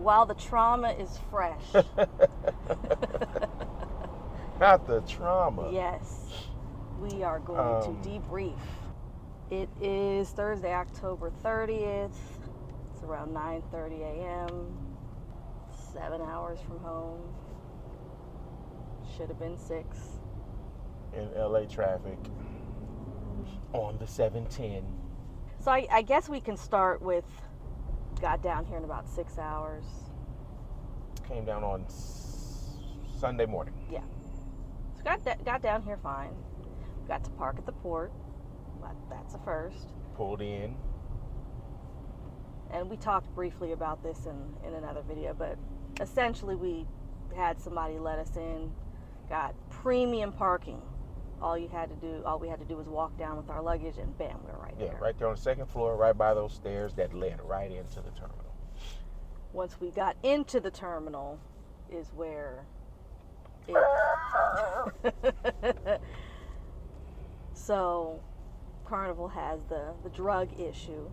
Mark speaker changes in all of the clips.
Speaker 1: while the trauma is fresh.
Speaker 2: Not the trauma.
Speaker 1: Yes, we are going to debrief. It is Thursday, October 30th. It's around 9:30 a.m. 7 hours from home. Should have been 6.
Speaker 2: In LA traffic on the 710.
Speaker 1: So I guess we can start with, got down here in about 6 hours.
Speaker 2: Came down on Sunday morning.
Speaker 1: Yeah. So got down here fine. Got to park at the port. That's a first.
Speaker 2: Pulled in.
Speaker 1: And we talked briefly about this in another video, but essentially we had somebody let us in, got premium parking. All we had to do was walk down with our luggage, and bam, we were right there.
Speaker 2: Yeah, right there on the second floor, right by those stairs that led right into the terminal.
Speaker 1: Once we got into the terminal is where so Carnival has the drug issue,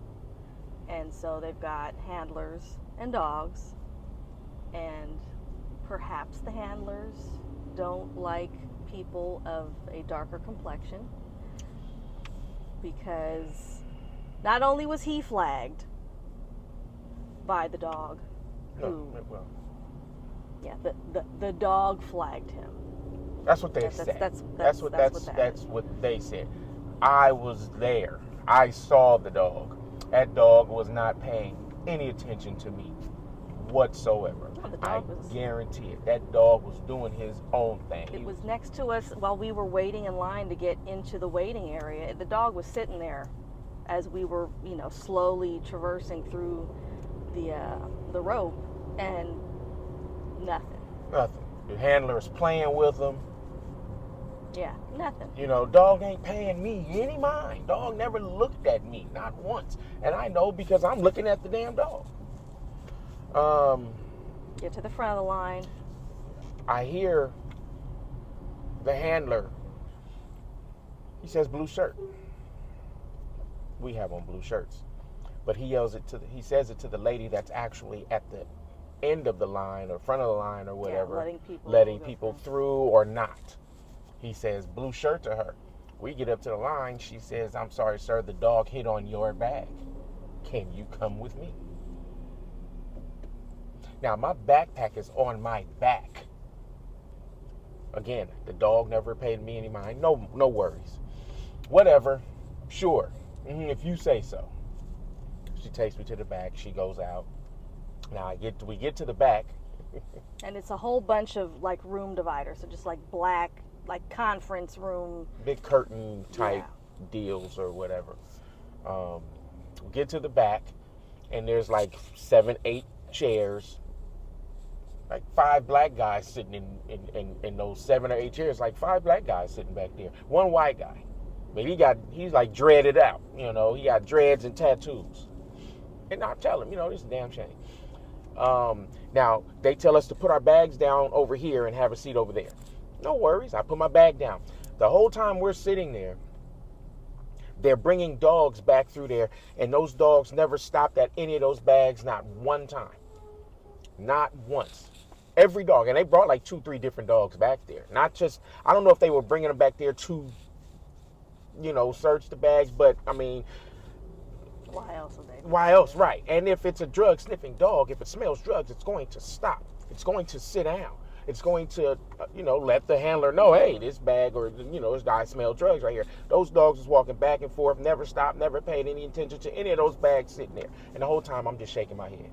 Speaker 1: and so they've got handlers and dogs, and perhaps the handlers don't like people of a darker complexion, because not only was he flagged by the dog, the dog flagged him.
Speaker 2: That's what they said. That's what they said. I was there. I saw the dog. That dog was not paying any attention to me whatsoever. I guarantee it. That dog was doing his own thing.
Speaker 1: It was next to us while we were waiting in line to get into the waiting area. The dog was sitting there as we were, slowly traversing through the rope, and nothing.
Speaker 2: Nothing. The handler is playing with him.
Speaker 1: Yeah, nothing.
Speaker 2: Dog ain't paying me any mind. Dog never looked at me, not once. And I know because I'm looking at the damn dog.
Speaker 1: Get to the front of the line.
Speaker 2: I hear the handler. He says blue shirt. We have on blue shirts. But he says it to the lady that's actually at the end of the line or front of the line or whatever.
Speaker 1: Yeah,
Speaker 2: letting people through or not. He says blue shirt to her. We get up to the line. She says, "I'm sorry, sir, the dog hit on your bag. Can you come with me?" Now, my backpack is on my back. Again, the dog never paid me any mind. No worries. Whatever. Sure. If you say so. She takes me to the back. She goes out. Now, we get to the back.
Speaker 1: And it's a whole bunch of, room dividers. So just, black, conference room.
Speaker 2: Big curtain type deals or whatever. We get to the back, and there's 7, 8 chairs. 5 black guys sitting in those 7 or 8 chairs. 5 black guys sitting back there. One white guy. But he's dreaded out. He got dreads and tattoos. And I tell him, this is a damn shame. Now, they tell us to put our bags down over here and have a seat over there. No worries. I put my bag down. The whole time we're sitting there, they're bringing dogs back through there, and those dogs never stopped at any of those bags, not one time. Not once. Every dog. And they brought 2, 3 different dogs back there. Not just, I don't know if they were bringing them back there to, search the bags, but,
Speaker 1: why else would they?
Speaker 2: Why else, right. And if it's a drug-sniffing dog, if it smells drugs, it's going to stop. It's going to sit down. It's going to, let the handler know, hey, this bag or, this guy smells drugs right here. Those dogs was walking back and forth, never stopped, never paid any attention to any of those bags sitting there. And the whole time I'm just shaking my head.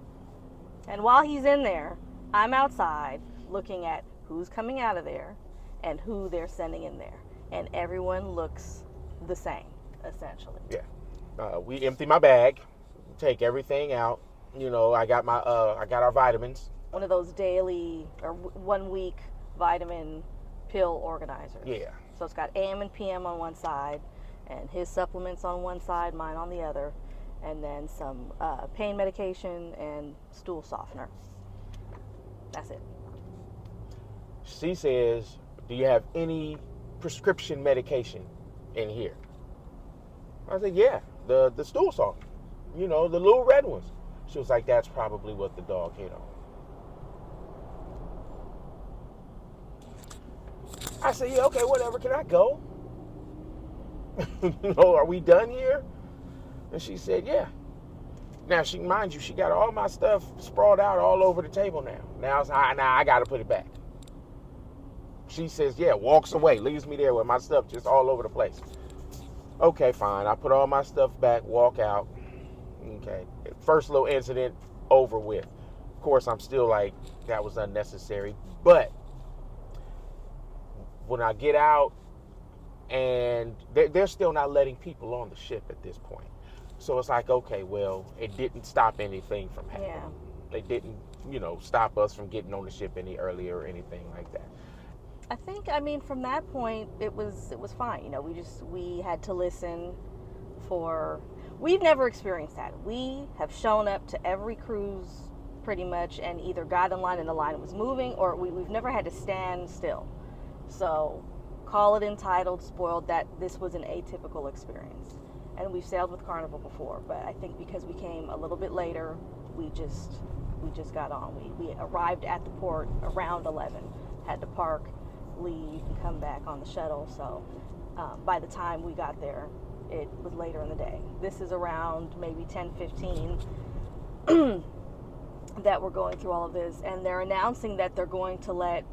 Speaker 1: And while he's in there, I'm outside looking at who's coming out of there and who they're sending in there. And everyone looks the same, essentially.
Speaker 2: Yeah. We empty my bag, take everything out. I got our vitamins.
Speaker 1: One of those daily or 1 week vitamin pill organizers.
Speaker 2: Yeah.
Speaker 1: So it's got AM and PM on one side, and his supplements on one side, mine on the other, and then some pain medication and stool softener. That's it.
Speaker 2: She says, "Do you have any prescription medication in here?" I said, "Yeah, the stool softener. The little red ones." She was like, "That's probably what the dog hit on." I said, yeah, okay, whatever. Can I go? Are we done here? And she said, yeah. Now, mind you, she got all my stuff sprawled out all over the table now. Now I got to put it back. She says, yeah, walks away, leaves me there with my stuff just all over the place. Okay, fine. I put all my stuff back, walk out. Okay. First little incident over with. Of course, I'm still like, that was unnecessary. But when I get out, and they're still not letting people on the ship at this point. So it's like, okay, well, it didn't stop anything from happening.
Speaker 1: Yeah.
Speaker 2: They didn't, stop us from getting on the ship any earlier or anything like that.
Speaker 1: I think, from that point, it was fine. We had to listen for. We've never experienced that. We have shown up to every cruise pretty much and either got in line and the line was moving, or we've never had to stand still. So call it entitled, spoiled, that this was an atypical experience. And we've sailed with Carnival before, but I think because we came a little bit later, we just got on. We arrived at the port around 11, had to park, leave, and come back on the shuttle. So by the time we got there, it was later in the day. This is around maybe 10:15 that we're going through all of this, and they're announcing that they're going to let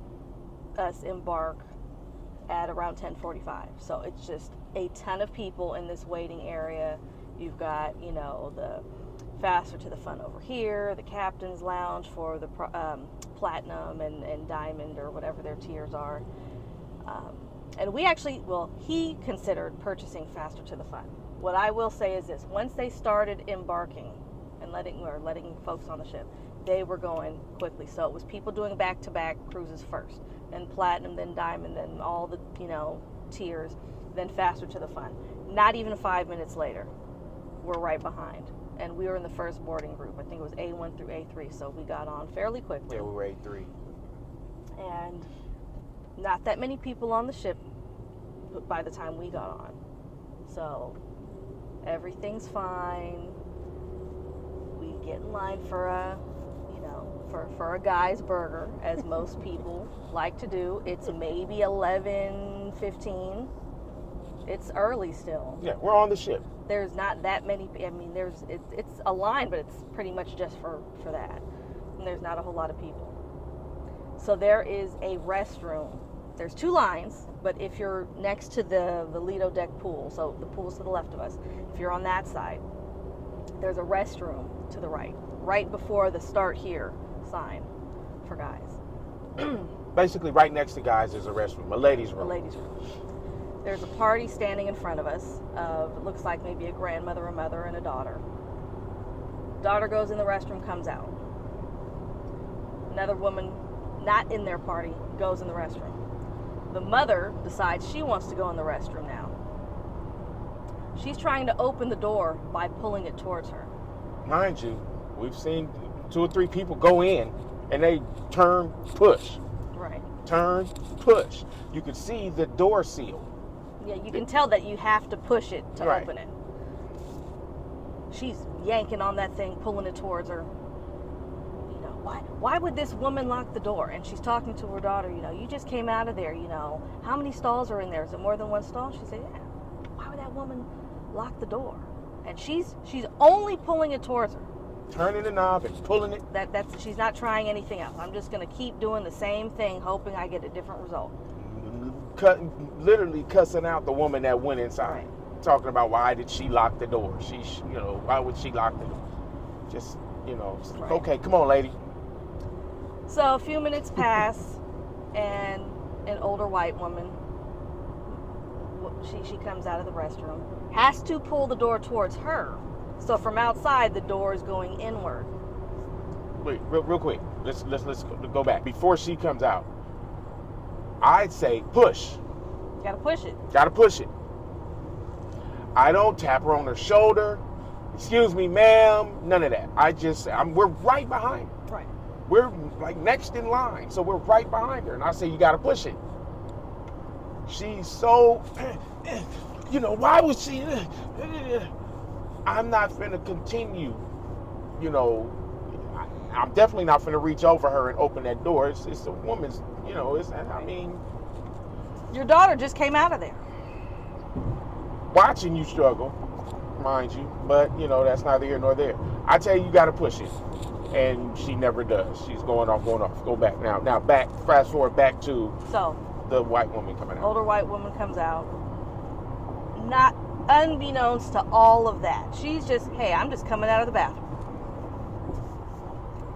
Speaker 1: us embark at around 10:45. So it's just a ton of people in this waiting area. You've got, the faster to the fun over here, the captain's lounge for the platinum and diamond or whatever their tiers are. And we actually, he considered purchasing faster to the fun. What I will say is this: once they started embarking and letting folks on the ship, they were going quickly. So it was people doing back-to-back cruises first, then platinum, then diamond, then all the tiers, then faster to the fun. Not even 5 minutes later, we're right behind, and we were in the first boarding group. I think it was A1 through A3, so we got on fairly quickly.
Speaker 2: Yeah, we were A3.
Speaker 1: And not that many people on the ship by the time we got on, so everything's fine. We get in line for a guy's burger, as most people like to do. It's maybe 11:15. It's early still.
Speaker 2: Yeah, we're on the ship.
Speaker 1: There's not that many. It's a line, but it's pretty much just for that. And there's not a whole lot of people. So there is a restroom. There's two lines, but if you're next to the Lido deck pool, so the pool's to the left of us, if you're on that side, there's a restroom to the right before the start here sign for guys.
Speaker 2: Basically, right next to guys is a restroom, a ladies' room.
Speaker 1: A ladies' room. There's a party standing in front of us of, it looks like maybe a grandmother, a mother, and a daughter. Daughter goes in the restroom, comes out. Another woman, not in their party, goes in the restroom. The mother decides she wants to go in the restroom now. She's trying to open the door by pulling it towards her.
Speaker 2: Mind you, we've seen 2 or 3 people go in and they turn, push.
Speaker 1: Right.
Speaker 2: Turn, push. You can see the door seal.
Speaker 1: Yeah, you can tell that you have to push it to open it. She's yanking on that thing, pulling it towards her. Why would this woman lock the door? And she's talking to her daughter, you just came out of there, how many stalls are in there? Is it more than one stall? She said, yeah. Why would that woman lock the door? And she's only pulling it towards her.
Speaker 2: Turning the knob and pulling it.
Speaker 1: That's she's not trying anything else. I'm just going to keep doing the same thing, hoping I get a different result.
Speaker 2: Literally cussing out the woman that went inside. Right. Talking about why did she lock the door? Why would she lock the door? Just, right. Okay, come on, lady.
Speaker 1: So a few minutes pass, and an older white woman, she comes out of the restroom, has to pull the door towards her. So from outside, the door is going inward.
Speaker 2: Wait, real quick. Let's go back. Before she comes out, I'd say push.
Speaker 1: Gotta push it.
Speaker 2: Gotta push it. I don't tap her on her shoulder. Excuse me, ma'am. None of that. We're right behind her.
Speaker 1: Right.
Speaker 2: We're like next in line, so we're right behind her. And I say, you gotta push it. She's so, why would she? I'm not finna continue, I'm definitely not finna reach over her and open that door. It's a woman's,
Speaker 1: Your daughter just came out of there.
Speaker 2: Watching you struggle, mind you, but you know that's neither here nor there. I tell you got to push it, and she never does. She's going off. Go back now. Now back. Fast forward back to the white woman coming out.
Speaker 1: Older white woman comes out. Not unbeknownst to all of that, she's just, hey, I'm just coming out of the bathroom.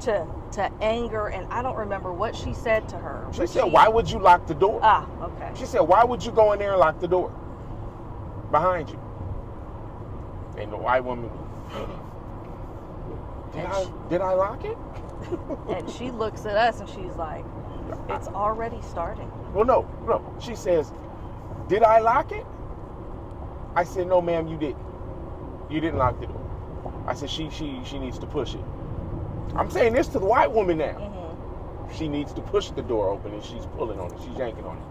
Speaker 1: To anger, and I don't remember what she said to her.
Speaker 2: She said, "Why would you lock the door?"
Speaker 1: Ah, okay.
Speaker 2: She said, "Why would you go in there and lock the door behind you?" And the white woman, did I lock it?
Speaker 1: And she looks at us and she's like, "It's already starting."
Speaker 2: Well, no. She says, "Did I lock it?" I said, "No, ma'am, you didn't. You didn't lock the door." I said, "She needs to push it." I'm saying this to the white woman now.
Speaker 1: Mm-hmm.
Speaker 2: She needs to push the door open, and she's pulling on it. She's yanking on it.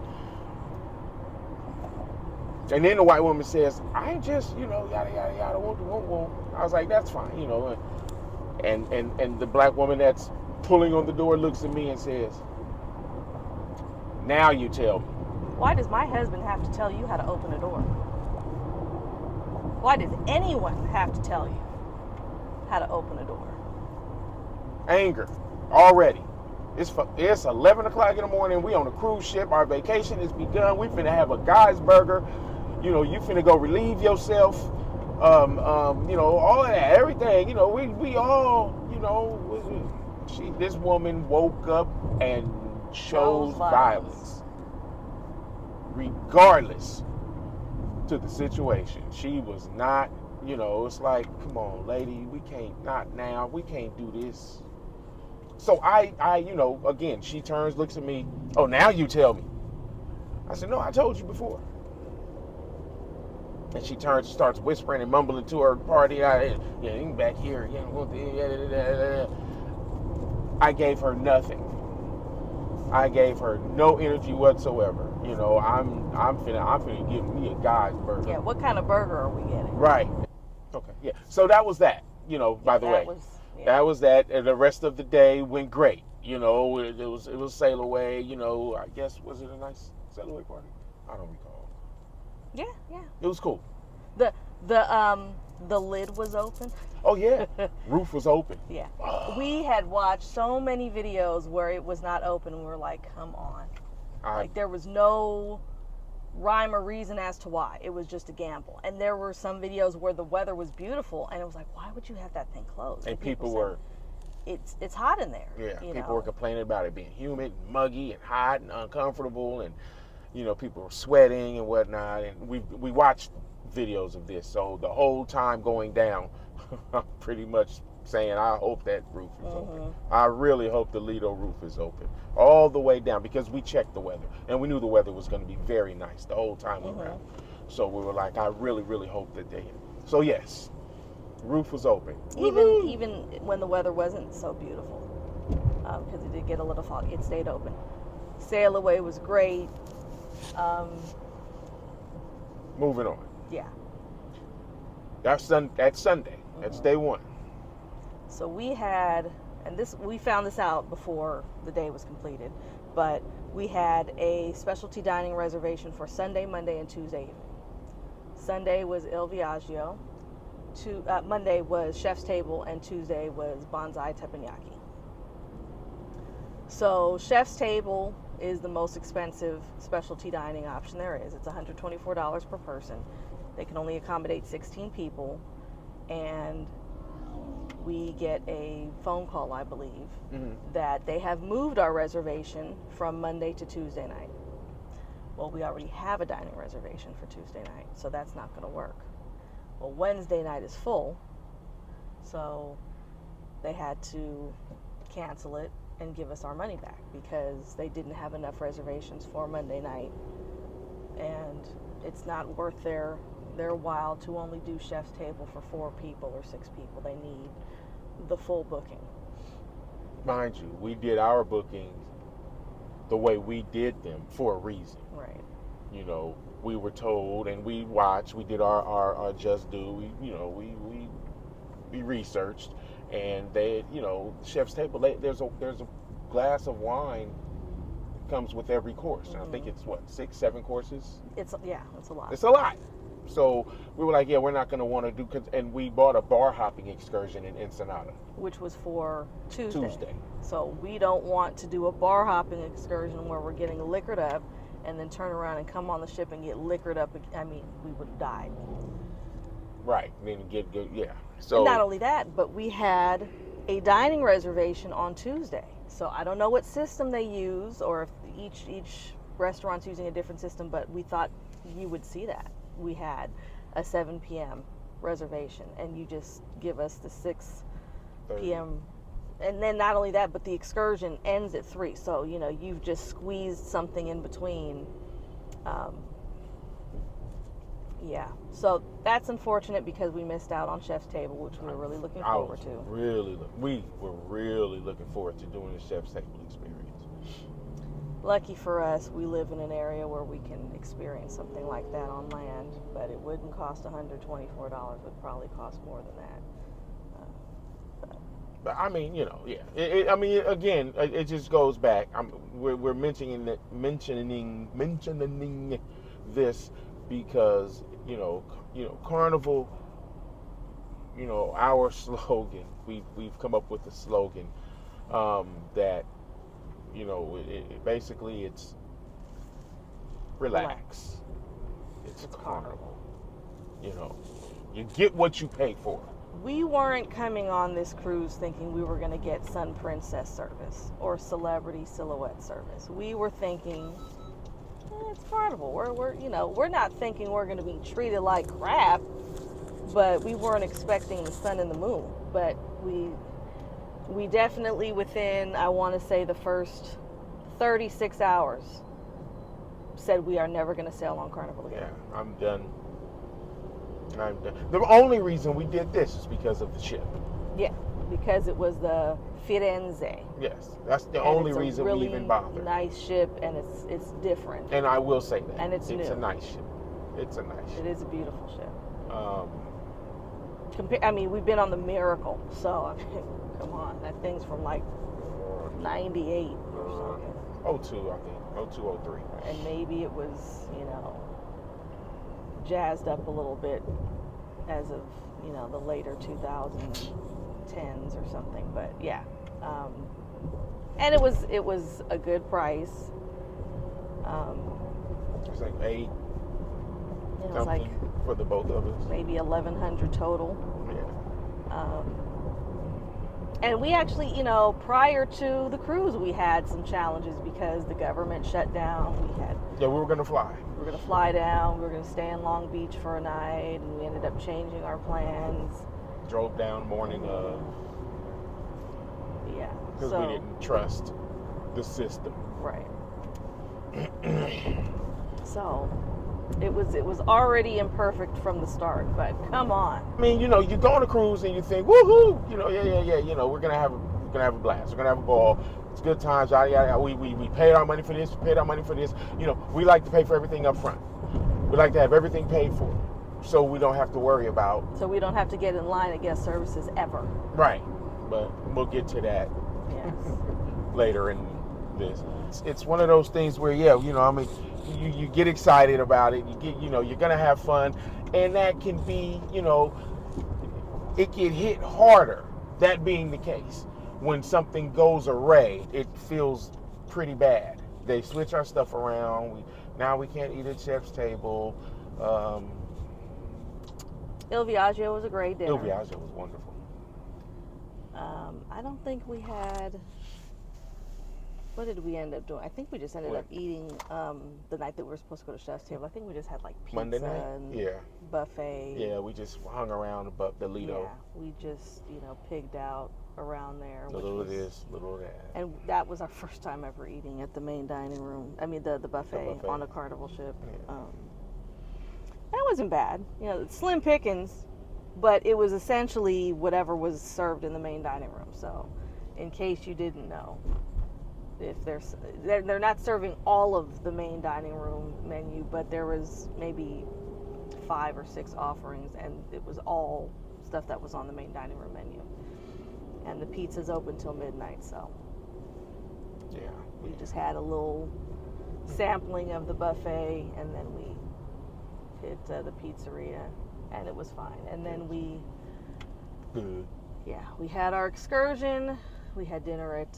Speaker 2: And then the white woman says, "I ain't just, yada, yada, yada, won't. I was like, "That's fine, And the black woman that's pulling on the door looks at me and says, "Now you tell me."
Speaker 1: Why does my husband have to tell you how to open a door? Why does anyone have to tell you how to open a door?
Speaker 2: Anger already. It's 11 o'clock in the morning. We on a cruise ship. Our vacation has begun. We finna have a guy's burger. You finna go relieve yourself. All of that, everything. We all, this woman woke up and chose violence. Regardless to the situation. She was not, it's like, come on, lady, we can't, not now. We can't do this. So I again, she turns, looks at me. "Oh, now you tell me." I said, "No, I told you before." And she turns, starts whispering and mumbling to her party. You back here. I gave her nothing. I gave her no energy whatsoever. I'm finna give me a guy's burger.
Speaker 1: Yeah, what kind of burger are we getting?
Speaker 2: Right. Okay. Yeah. So that was that. By the way. That was that, and the rest of the day went great. It was sail away. I guess, was it a nice sail away party? I don't recall.
Speaker 1: Yeah.
Speaker 2: It was cool.
Speaker 1: The lid was open.
Speaker 2: Oh yeah, roof was open.
Speaker 1: Yeah, we had watched so many videos where it was not open. We were like, come on, like there was no rhyme or reason as to why. It was just a gamble. And there were some videos where the weather was beautiful, and it was like, why would you have that thing closed?
Speaker 2: And people were,
Speaker 1: it's hot in there.
Speaker 2: Yeah, people were complaining about it being humid, and muggy, and hot, and uncomfortable, and people were sweating and whatnot. And we watched videos of this, so the whole time going down, I'm pretty much saying, I hope that roof is open. I really hope the Lido roof is open all the way down, because we checked the weather and we knew the weather was going to be very nice the whole time around. So we were like, I really, really hope that they. So yes, roof was open.
Speaker 1: Even when the weather wasn't so beautiful, because it did get a little foggy, it stayed open. Sail away was great.
Speaker 2: Moving on.
Speaker 1: Yeah.
Speaker 2: That's Sunday. That's day one.
Speaker 1: So we had, and we found this out before the day was completed, but we had a specialty dining reservation for Sunday, Monday, and Tuesday evening. Sunday was Il Viaggio. Monday was Chef's Table, and Tuesday was Bonsai Teppanyaki. So Chef's Table is the most expensive specialty dining option there is. It's $124 per person. They can only accommodate 16 people, and we get a phone call, I believe, that they have moved our reservation from Monday to Tuesday night. Well, we already have a dining reservation for Tuesday night, so that's not going to work. Well, Wednesday night is full, so they had to cancel it and give us our money back because they didn't have enough reservations for Monday night, and it's not worth their while to only do Chef's Table for 4 people or 6 people. They need the full booking.
Speaker 2: Mind you, we did our bookings the way we did them for a reason.
Speaker 1: Right.
Speaker 2: We were told, and we watched. We did our just do. We researched, and they, Chef's Table. There's a glass of wine comes with every course. And I think it's what, 6, 7 courses?
Speaker 1: It's a lot.
Speaker 2: It's a lot. So we were like, yeah, we're not going to want to do, and we bought a bar hopping excursion in Ensenada.
Speaker 1: Which was for Tuesday.
Speaker 2: Tuesday.
Speaker 1: So we don't want to do a bar hopping excursion where we're getting liquored up and then turn around and come on the ship and get liquored up. I mean, we would have died.
Speaker 2: Right. Then get good. Yeah. So
Speaker 1: And not only that, but we had a dining reservation on Tuesday. So I don't know what system they use or if each restaurant's using a different system, but we thought you would see that. We had a 7 p.m. reservation, and you just give us the 6 p.m. And then not only that, but the excursion ends at 3. So, you've just squeezed something in between. Yeah. So that's unfortunate because we missed out on Chef's Table, which we were really looking forward to.
Speaker 2: We were really looking forward to doing the Chef's Table experience.
Speaker 1: Lucky for us, we live in an area where we can experience something like that on land, but it wouldn't cost $124. It would probably cost more than that.
Speaker 2: But I mean, again, it just goes back. We're mentioning this because Carnival. Our slogan. We've come up with a slogan that basically it's relax. It's Carnival. You get what you pay for.
Speaker 1: We weren't coming on this cruise thinking we were going to get Sun Princess service or Celebrity Silhouette service. We were thinking, it's Carnival. We're not thinking we're going to be treated like crap, but we weren't expecting the sun and the moon. But we definitely, within, I want to say, the first 36 hours, said we are never going to sail on Carnival again.
Speaker 2: Yeah, I'm done. The only reason we did this is because of the ship.
Speaker 1: Yeah, because it was the Firenze.
Speaker 2: Yes, that's the only reason we even bothered.
Speaker 1: Nice ship, and it's different.
Speaker 2: And I will say that.
Speaker 1: And it's new.
Speaker 2: a nice ship. It's a nice ship.
Speaker 1: It is a beautiful ship. We've been on the Miracle, so come on, that thing's from like 98 or something.
Speaker 2: 02, I think. 02, 03.
Speaker 1: And maybe it was, jazzed up a little bit as of, the later 2010s or something. But yeah. And it was a good price.
Speaker 2: It's like 8.
Speaker 1: It was like
Speaker 2: for the both of us.
Speaker 1: Maybe 1,100 total.
Speaker 2: Yeah.
Speaker 1: And we actually, prior to the cruise, we had some challenges because the government shut down.
Speaker 2: We were going to fly.
Speaker 1: We were going to fly down. We were going to stay in Long Beach for a night, and we ended up changing our plans.
Speaker 2: Drove down morning of.
Speaker 1: Yeah.
Speaker 2: Because we didn't trust the system.
Speaker 1: Right. So it was already imperfect from the start, but come on.
Speaker 2: I mean, you go on a cruise and you think, woohoo, yeah, we're gonna have a blast, we're gonna have a ball, it's good times, yada yada. We paid our money for this, we like to pay for everything up front. We like to have everything paid for, so we don't have to worry about.
Speaker 1: So we don't have to get in line at guest services ever.
Speaker 2: Right, but we'll get to that.
Speaker 1: Yes.
Speaker 2: Later in this. It's one of those things where, you get excited about it. You get, you're gonna have fun, and that can be, it can hit harder. That being the case, when something goes awry, it feels pretty bad. They switch our stuff around. Now we can't eat at Chef's Table.
Speaker 1: Il Viaggio was a great dinner.
Speaker 2: Il Viaggio was wonderful.
Speaker 1: I don't think we had. What did we end up doing? I think we just ended up eating the night that we were supposed to go to Chef's Table. I think we just had like pizza
Speaker 2: Monday night?
Speaker 1: and buffet.
Speaker 2: Yeah, we just hung around the Lido.
Speaker 1: Yeah, we just, pigged out around there.
Speaker 2: Little of this, little of that.
Speaker 1: And that was our first time ever eating at the main dining room. I mean, the buffet on a Carnival ship.
Speaker 2: Yeah.
Speaker 1: That wasn't bad. Slim pickings, but it was essentially whatever was served in the main dining room. So, in case you didn't know. If they're not serving all of the main dining room menu, but there was maybe 5 or 6 offerings, and it was all stuff that was on the main dining room menu. And the pizza's open till midnight, so.
Speaker 2: Yeah.
Speaker 1: We just had a little sampling of the buffet, and then we hit the pizzeria, and it was fine. And then we had our excursion. We had dinner at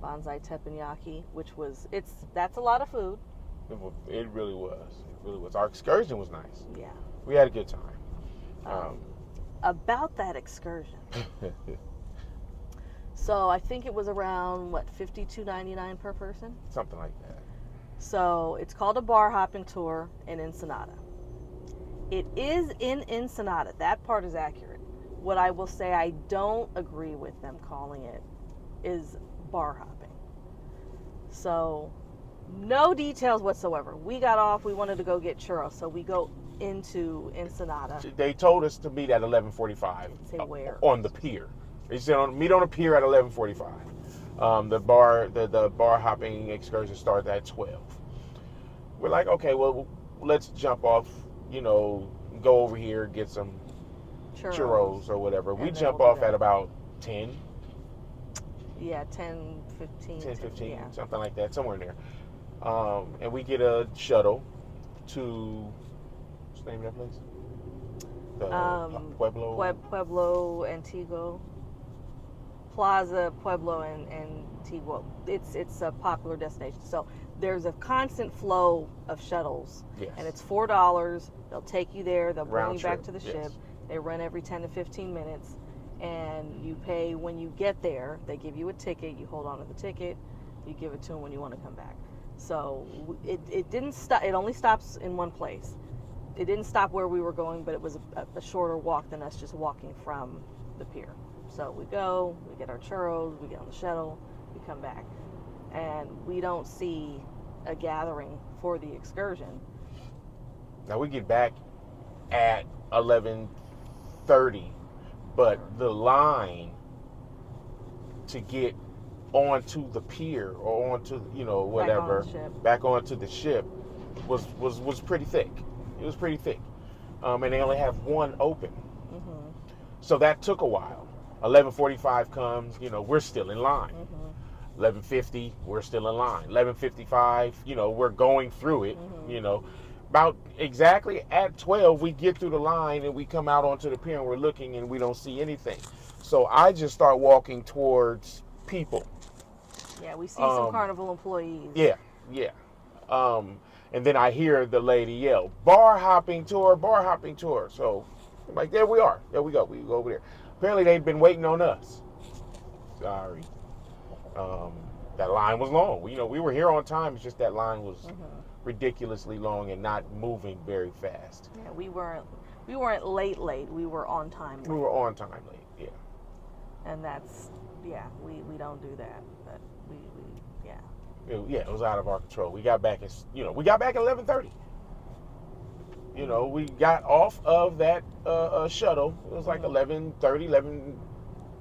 Speaker 1: Bonsai Teppanyaki, which was that's a lot of food.
Speaker 2: It really was. It really was. Our excursion was nice.
Speaker 1: Yeah.
Speaker 2: We had a good time.
Speaker 1: About that excursion. So I think it was around $52.99 per person.
Speaker 2: Something like that.
Speaker 1: So it's called a bar hopping tour in Ensenada. It is in Ensenada. That part is accurate. What I will say I don't agree with them calling it is bar hopping. So no details whatsoever. We got off. We wanted to go get churros, so we go into Ensenada.
Speaker 2: They told us to meet at 11:45.
Speaker 1: Say where?
Speaker 2: On the pier. They said meet on the pier at 11:45. The bar hopping excursion started at 12. We're like, okay, well, let's jump off. Go over here, get some churros or whatever. We jump off at about 10.
Speaker 1: Yeah, 10, 15.
Speaker 2: 10, 15,
Speaker 1: yeah.
Speaker 2: something like that, somewhere in there. And we get a shuttle to, what's the name of that place? Pueblo?
Speaker 1: Pueblo Antiguo. Plaza Pueblo and Antiguo. It's a popular destination. So there's a constant flow of shuttles.
Speaker 2: Yes.
Speaker 1: And it's $4. They'll take you there. They'll bring you back to the
Speaker 2: yes.
Speaker 1: ship. They run every 10 to 15 minutes. And you pay when you get there. They give you a ticket. You hold on to the ticket. You give it to them when you want to come back. So it didn't stop. It only stops in one place. It didn't stop where we were going, but it was a shorter walk than us just walking from the pier. So we go, we get our churros, we get on the shuttle, we come back. And we don't see a gathering for the excursion.
Speaker 2: Now we get back at 11:30, but the line to get onto the pier or onto whatever back onto the ship was pretty thick. It was pretty thick, and they only have one open.
Speaker 1: Mm-hmm.
Speaker 2: So that took a while. 11:45 comes, we're still in line.
Speaker 1: Mm-hmm.
Speaker 2: 11:50, we're still in line. 11:55, we're going through it.
Speaker 1: Mm-hmm.
Speaker 2: About exactly at 12, we get through the line and we come out onto the pier and we're looking and we don't see anything. So I just start walking towards people.
Speaker 1: Yeah, we see some Carnival employees.
Speaker 2: Yeah. And then I hear the lady yell, bar hopping tour. So I'm like, there we are. There we go. We go over there. Apparently they'd been waiting on us. Sorry. That line was long. We were here on time. It's just that line was ridiculously long and not moving very fast.
Speaker 1: Yeah, we weren't late. We were on time late.
Speaker 2: We were on time late, yeah.
Speaker 1: And that's, we don't do that. But
Speaker 2: it was out of our control. We got back at 11:30. We got off of that shuttle. It was like 11:30,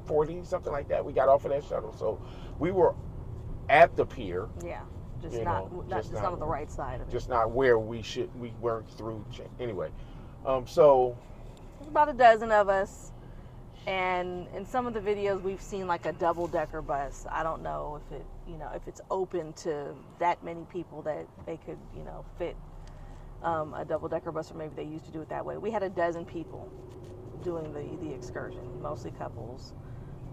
Speaker 2: 11:40, something like that. We got off of that shuttle. So we were at the pier.
Speaker 1: Yeah. Just not on the right side of it.
Speaker 2: Just not where we weren't through. Anyway, so
Speaker 1: there's about a dozen of us, and in some of the videos we've seen like a double-decker bus. I don't know if if it's open to that many people that they could fit a double-decker bus, or maybe they used to do it that way. We had a dozen people doing the excursion, mostly couples,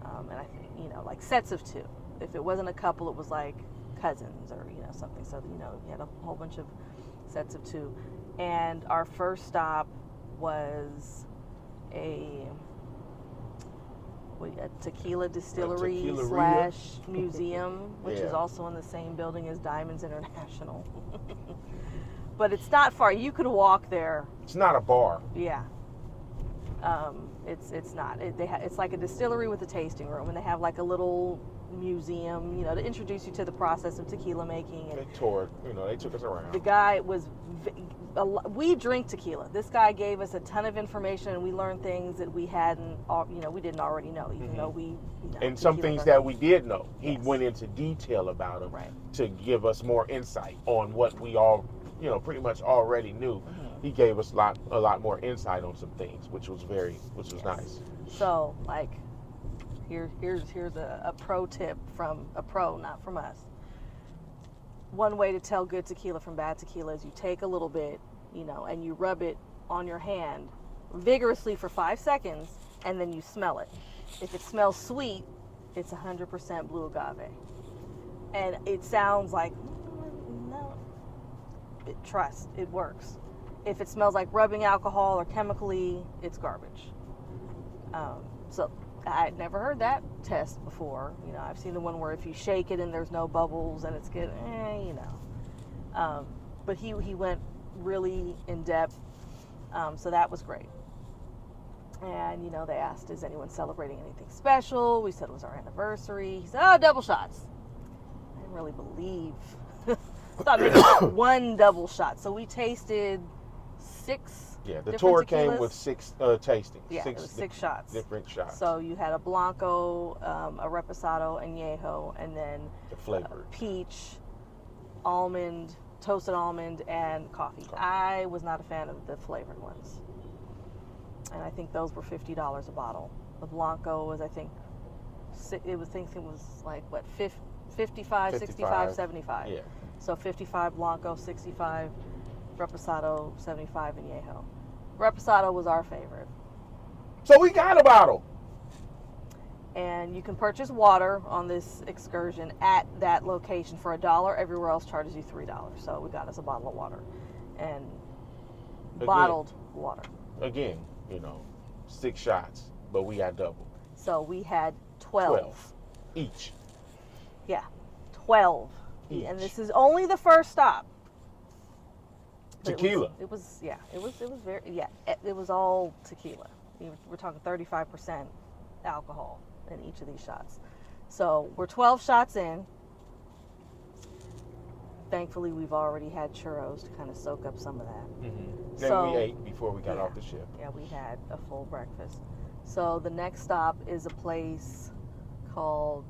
Speaker 1: and I think like sets of two. If it wasn't a couple, it was like cousins or something. So you had a whole bunch of sets of two. And our first stop was a tequila distillery / museum, which is also in the same building as Diamonds International. But it's not far. You could walk there.
Speaker 2: It's not a bar.
Speaker 1: Yeah. It's not. It's like a distillery with a tasting room, and they have like a little museum, to introduce you to the process of tequila making. And
Speaker 2: they toured, they took us around.
Speaker 1: The guy we drink tequila. This guy gave us a ton of information, and we learned things that we didn't already know, even though we.
Speaker 2: And some things that we did know. He went into detail about them to give us more insight on what we all, pretty much already knew. He gave us a lot more insight on some things, which was nice.
Speaker 1: So, here's a pro tip from a pro, not from us. one way to tell good tequila from bad tequila is you take a little bit, and you rub it on your hand vigorously for 5 seconds, and then you smell it. If it smells sweet, it's 100% blue agave. And it sounds like, no, trust, it works. If it smells like rubbing alcohol or chemically, it's garbage. So I'd never heard that test before. I've seen the one where if you shake it and there's no bubbles and it's good, but he went really in depth, so that was great. And they asked, is anyone celebrating anything special? We said it was our anniversary. He said, oh, double shots. I didn't really believe. I thought maybe one double shot. So we tasted 6.
Speaker 2: Yeah, the tour came with 6 tastings.
Speaker 1: Yeah, it was 6 shots.
Speaker 2: Different shots.
Speaker 1: So you had a Blanco, a Reposado, Añejo, and then
Speaker 2: the flavor.
Speaker 1: Peach, almond, toasted almond, and coffee. I was not a fan of the flavored ones. And I think those were $50 a bottle. The Blanco was, I think it was like, what, 55, 65, 75.
Speaker 2: Yeah.
Speaker 1: So 55 Blanco, 65 Reposado, 75 Añejo. Reposado was our favorite.
Speaker 2: So we got a bottle.
Speaker 1: And you can purchase water on this excursion at that location for $1. Everywhere else charges you $3. So we got us a bottle of water. And bottled water.
Speaker 2: Again, 6 shots, but we got double.
Speaker 1: So we had 12.
Speaker 2: Each.
Speaker 1: Yeah, 12.
Speaker 2: Each.
Speaker 1: And this is only the first stop.
Speaker 2: Tequila.
Speaker 1: It was very, it was all tequila. We're talking 35% alcohol in each of these shots. So we're 12 shots in. Thankfully, we've already had churros to kind of soak up some of that.
Speaker 2: Mm-hmm.
Speaker 1: So,
Speaker 2: then we ate before we got off the ship.
Speaker 1: Yeah, we had a full breakfast. So the next stop is a place called,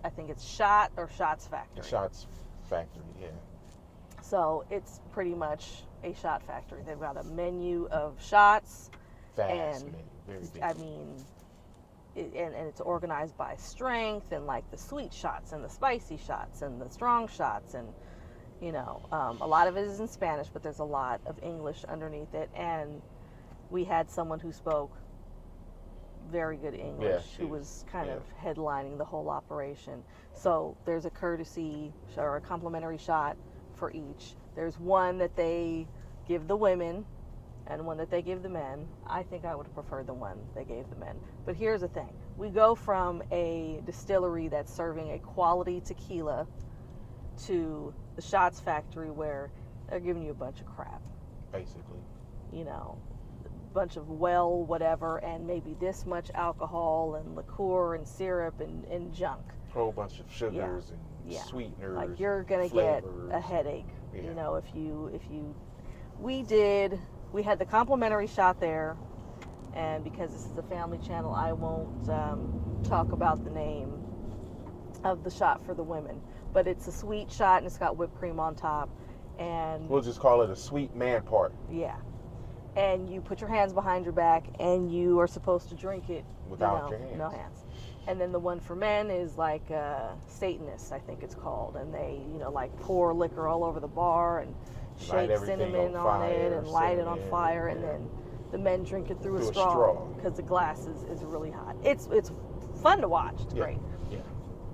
Speaker 1: I think it's Shot or Shots Factory.
Speaker 2: The Shots Factory, yeah.
Speaker 1: So it's pretty much a shot factory. They've got a menu of shots.
Speaker 2: Fast,
Speaker 1: and
Speaker 2: very big.
Speaker 1: I mean, and it's organized by strength and like the sweet shots and the spicy shots and the strong shots, and a lot of it is in Spanish, but there's a lot of English underneath it. And we had someone who spoke very good English, who was kind of headlining the whole operation. So there's a courtesy or a complimentary shot for each. There's one that they give the women and one that they give the men. I think I would have preferred the one they gave the men. But here's the thing. We go from a distillery that's serving a quality tequila to the Shots Factory where they're giving you a bunch of crap.
Speaker 2: Basically.
Speaker 1: A bunch of whatever, and maybe this much alcohol and liqueur and syrup and junk.
Speaker 2: A whole bunch of sugars and sweeteners.
Speaker 1: Like you're gonna get a headache. We had the complimentary shot there, and because this is a family channel, I won't talk about the name of the shot for the women, but it's a sweet shot and it's got whipped cream on top, and
Speaker 2: we'll just call it a sweet man part.
Speaker 1: Yeah. And you put your hands behind your back and you are supposed to drink it
Speaker 2: without your hands.
Speaker 1: No hands. And then the one for men is like Satanist, I think it's called. And they, like pour liquor all over the bar and shake cinnamon on it and light it on fire. And then the men drink it through a straw because the glass is really hot. It's fun to watch. It's great.
Speaker 2: Yeah.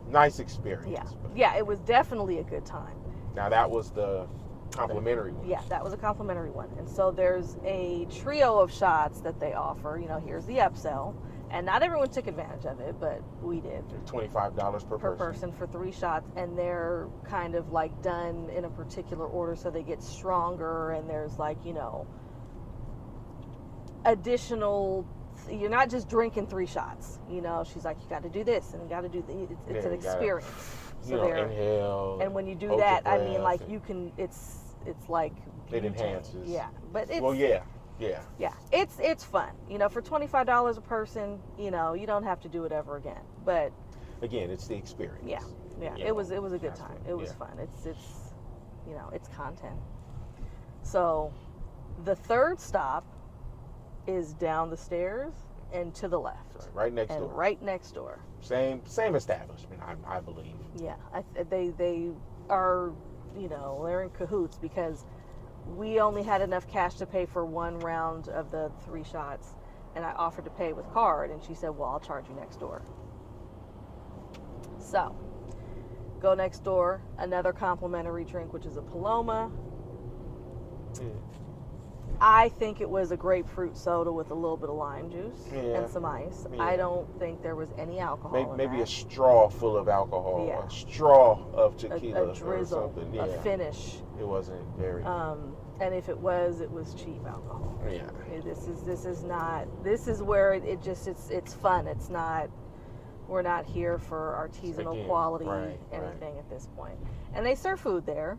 Speaker 2: Nice experience.
Speaker 1: Yeah, it was definitely a good time.
Speaker 2: Now that was the complimentary one.
Speaker 1: Yeah, that was a complimentary one. And so there's a trio of shots that they offer. Here's the upsell. And not everyone took advantage of it, but we did.
Speaker 2: $25 per
Speaker 1: person for 3 shots, and they're kind of like done in a particular order so they get stronger, and there's like, additional, you're not just drinking 3 shots. She's like, you got to do this and you got to do it's an experience.
Speaker 2: So inhale.
Speaker 1: And when you do that, I mean, like you can, it's like
Speaker 2: it enhances.
Speaker 1: Yeah, but it's
Speaker 2: Yeah,
Speaker 1: it's fun. For $25 a person, you don't have to do it ever again. But
Speaker 2: again, it's the experience.
Speaker 1: Yeah. It was a good time. It was fun. It's content. So, the third stop is down the stairs and to the left.
Speaker 2: Right next door.
Speaker 1: Right next door.
Speaker 2: Same establishment, I believe.
Speaker 1: Yeah, they are they're in cahoots because we only had enough cash to pay for one round of the 3 shots, and I offered to pay with card, and she said, well, I'll charge you next door. So, go next door, another complimentary drink, which is a Paloma. I think it was a grapefruit soda with a little bit of lime juice and some ice.
Speaker 2: Yeah.
Speaker 1: I don't think there was any alcohol in
Speaker 2: Maybe
Speaker 1: that.
Speaker 2: a straw full of alcohol,
Speaker 1: Yeah.
Speaker 2: a straw of tequila
Speaker 1: a drizzle,
Speaker 2: or something. Yeah.
Speaker 1: a finish.
Speaker 2: It wasn't very.
Speaker 1: And if it was cheap alcohol.
Speaker 2: Yeah.
Speaker 1: This is where it's fun. It's not. We're not here for artisanal quality anything at this point. And they serve food there.